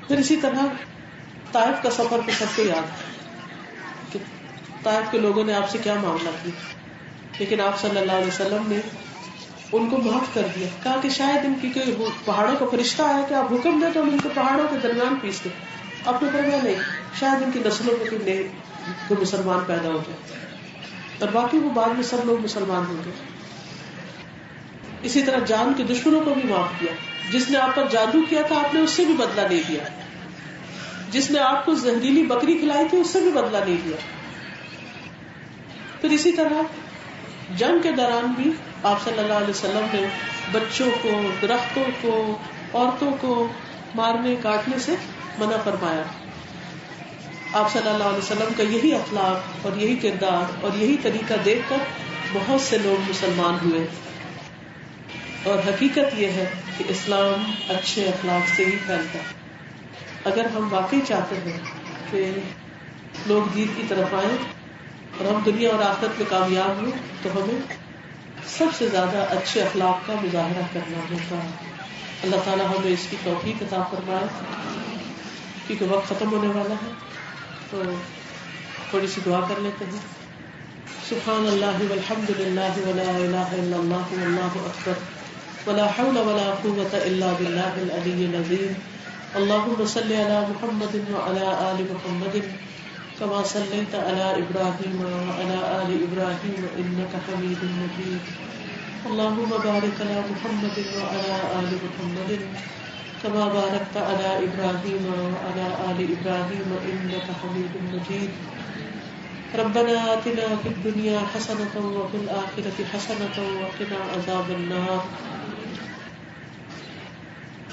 پھر اسی طرح طائف کا سفر تو سب کو یاد ہے کہ طائف کے لوگوں نے آپ سے کیا معاملہ کیا، لیکن آپ صلی اللہ علیہ وسلم نے ان کو معاف کر دیا. کہا کہ شاید ان کی کوئی پہاڑوں کا فرشتہ آیا کہ آپ حکم دیں تو ہم ان کو پہاڑوں کے درمیان پیس دیں. آپ نے فرمایا نہیں، شاید ان کی نسلوں میں کوئی مسلمان پیدا ہو جائے، اور باقی وہ بعد میں سب لوگ مسلمان ہوں گے. اسی طرح جان کے دشمنوں کو بھی معاف کیا. جس نے آپ پر جادو کیا تھا آپ نے اس سے بھی بدلہ نہیں دیا. جس نے آپ کو زہریلی بکری کھلائی تھی اس سے بھی بدلہ نہیں دیا. پھر اسی طرح جنگ کے دوران بھی آپ صلی اللہ علیہ وسلم نے بچوں کو، درختوں کو، عورتوں کو مارنے کاٹنے سے منع فرمایا. آپ صلی اللہ علیہ وسلم کا یہی اخلاق اور یہی کردار اور یہی طریقہ دیکھ کر بہت سے لوگ مسلمان ہوئے. اور حقیقت یہ ہے کہ اسلام اچھے اخلاق سے ہی پھیلتا ہے. اگر ہم واقعی چاہتے ہیں کہ لوگ دین کی طرف آئیں اور ہم دنیا اور آخرت میں کامیاب ہوں تو ہمیں سب سے زیادہ اچھے اخلاق کا مظاہرہ کرنا ہوگا. اللہ تعالیٰ ہمیں اس کی توفیق عطا فرمائے. کیونکہ وقت ختم ہونے والا ہے تو تھوڑی سی دعا کر لیتے ہیں. سبحان اللہ والحمد للہ ولا الہ الا اللہ واللہ اکبر ولا حول ولا قوة الا باللہ العلی العظیم. اللهم صل على محمد وعلى آل محمد كما صليت على إبراهيم وعلى آل إبراهيم إنك حميد مجيد. اللهم بارك على محمد وعلى آل محمد كما باركت على إبراهيم وعلى آل إبراهيم إنك حميد مجيد. ربنا آتنا في الدنيا حسنة وفي الآخرة حسنة وقنا عذاب النار.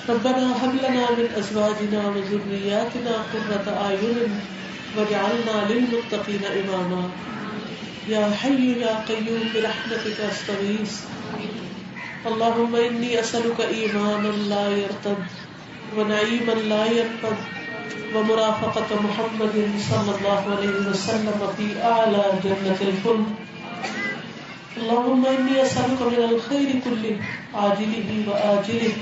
ربنا هب لنا من أزواجنا وذرياتنا قرة أعين واجعلنا للمتقين إماما. يا حي يا قيوم برحمتك أستغيث. اللهم إني أسألك إيمانا لا يرتد ونعيما لا ينفد ومرافقة محمد صلى الله عليه وسلم في أعلى جنة الخلد. اللهم إني أسألك من الخير كله عاجله وآجله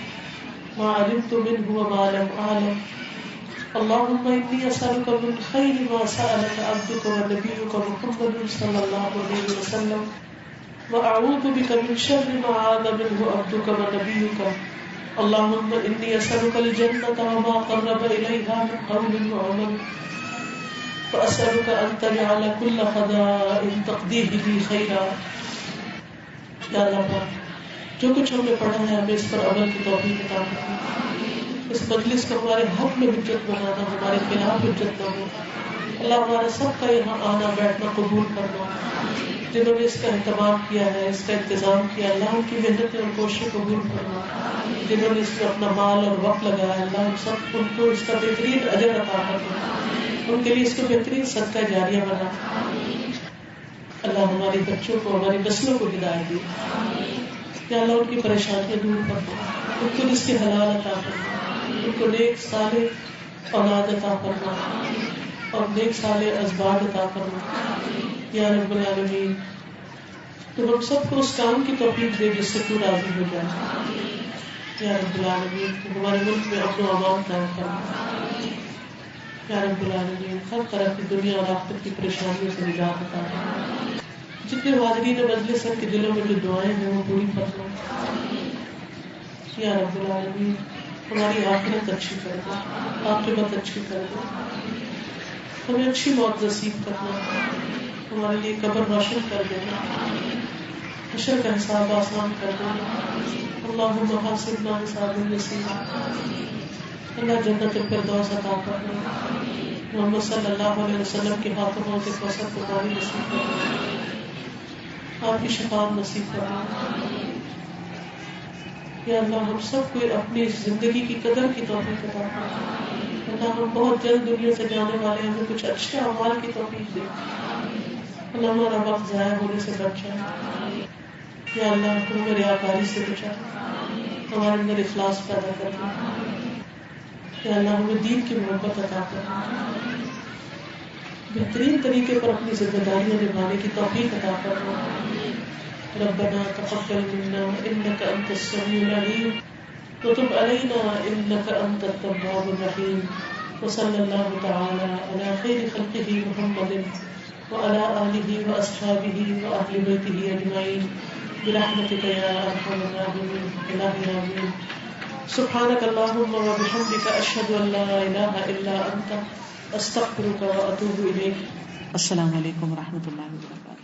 ما علمت منه وما لم أعلم. اللهم إني أسألك من خير ما سألك عبدك ونبيك محمد صلى الله عليه وسلم وأعوذ بك من شر ما عاذ منه عبدك ونبيك. اللهم إني أسألك الجنة وما قرب إليها من قول وعمل وأسألك أن تجعل كل قضاء تقضيه لي خيرا. یا اللہ جو کچھ ہم نے پڑھا ہے ہمیں اس پر عمل کی توفیق عطا فرما. اس مجلس کو ہمارے حق میں حجت بنانا، ہمارے خلاف حجت نہ ہو. اللہ ہمارا سب کا یہاں آنا بیٹھنا قبول کرنا. جنہوں نے اس کا اہتمام کیا ہے، اس کا انتظام کیا، اللہ ان کی محنتیں اور کوششیں قبول کرنا. جنہوں نے اس میں اپنا مال اور وقت لگایا، اللہ ان سب ان کو اس کا بہترین اجر عطا کرنا. ان کے لیے اس کو بہترین صدقہ جاریہ بنا. اللہ ہمارے بچوں کو ہماری نسلوں کو ہدایت دی. یا اللہ ان کی پریشانیاں دور کر دو, ان کو رزق حلال عطا فرما, ان کو نیک صالح اولاد عطا فرما اور نیک صالح ازواج عطا فرما یا رب العالمین. تو ہم سب کو اس کام کی توفیق دے جس سے تو راضی ہو جائے یا رب العالمین. ہمارے ملک میں امن و امان قائم فرما یا رب العالمین. ہر طرح کی دنیا اور آخرت کی پریشانیوں سے نجات عطا فرما. جتنے حاضرین مجلس کے دلوں میں جو دعائیں ہیں وہ پوری فرما یا رب العالمین. ہماری آخرت اچھی کر دو, عاقبت اچھی کر دو, ہمیں اچھی موت نصیب کرنا, ہمارے لیے قبر روشن کر دینا, حشر کا حساب آسان کر دینا. اللہم حاسبنا حسابا یسیرا. اللہ جنت الفردوس عطا کرنا. محمد صلی اللہ علیہ وسلم کے ہاتھوں سے کوثر کو پانی نصیب کرنا, آپ کی شفاعت نصیب کرنا. یا اللہ ہم سب کو اپنی زندگی کی قدر کی توفیق عطا کرنا. اللہ ہم بہت جلد دنیا سے جانے والے ہیں, ہمیں کچھ اچھے اعمال کی توفیق دے. اللہ ہمارا وقت ضائع ہونے سے بچائے. یا اللہ ہمیں ریاکاری سے بچا, ہمارے اندر اخلاص پیدا کر دے. یا اللہ ہمیں دین کی محبت عطا کر, بہترین طریقے پر اپنی ذمہ داریاں نبھانے کی توفیق عطا کرنا. ربنا تقبل منا انك انت السميع العليم وتب علينا انك انت التواب الرحيم. وصلى الله تعالى على خير خلقه محمد وعلى آله واصحابه واهل بيته اجمعين برحمتك يا ارحم الراحمين. الہی آمین. سبحانك اللهم وبحمدك اشهد ان لا اله الا انت استغفرك واتوب اليك. السلام علیکم ورحمۃ اللہ وبرکاتہ.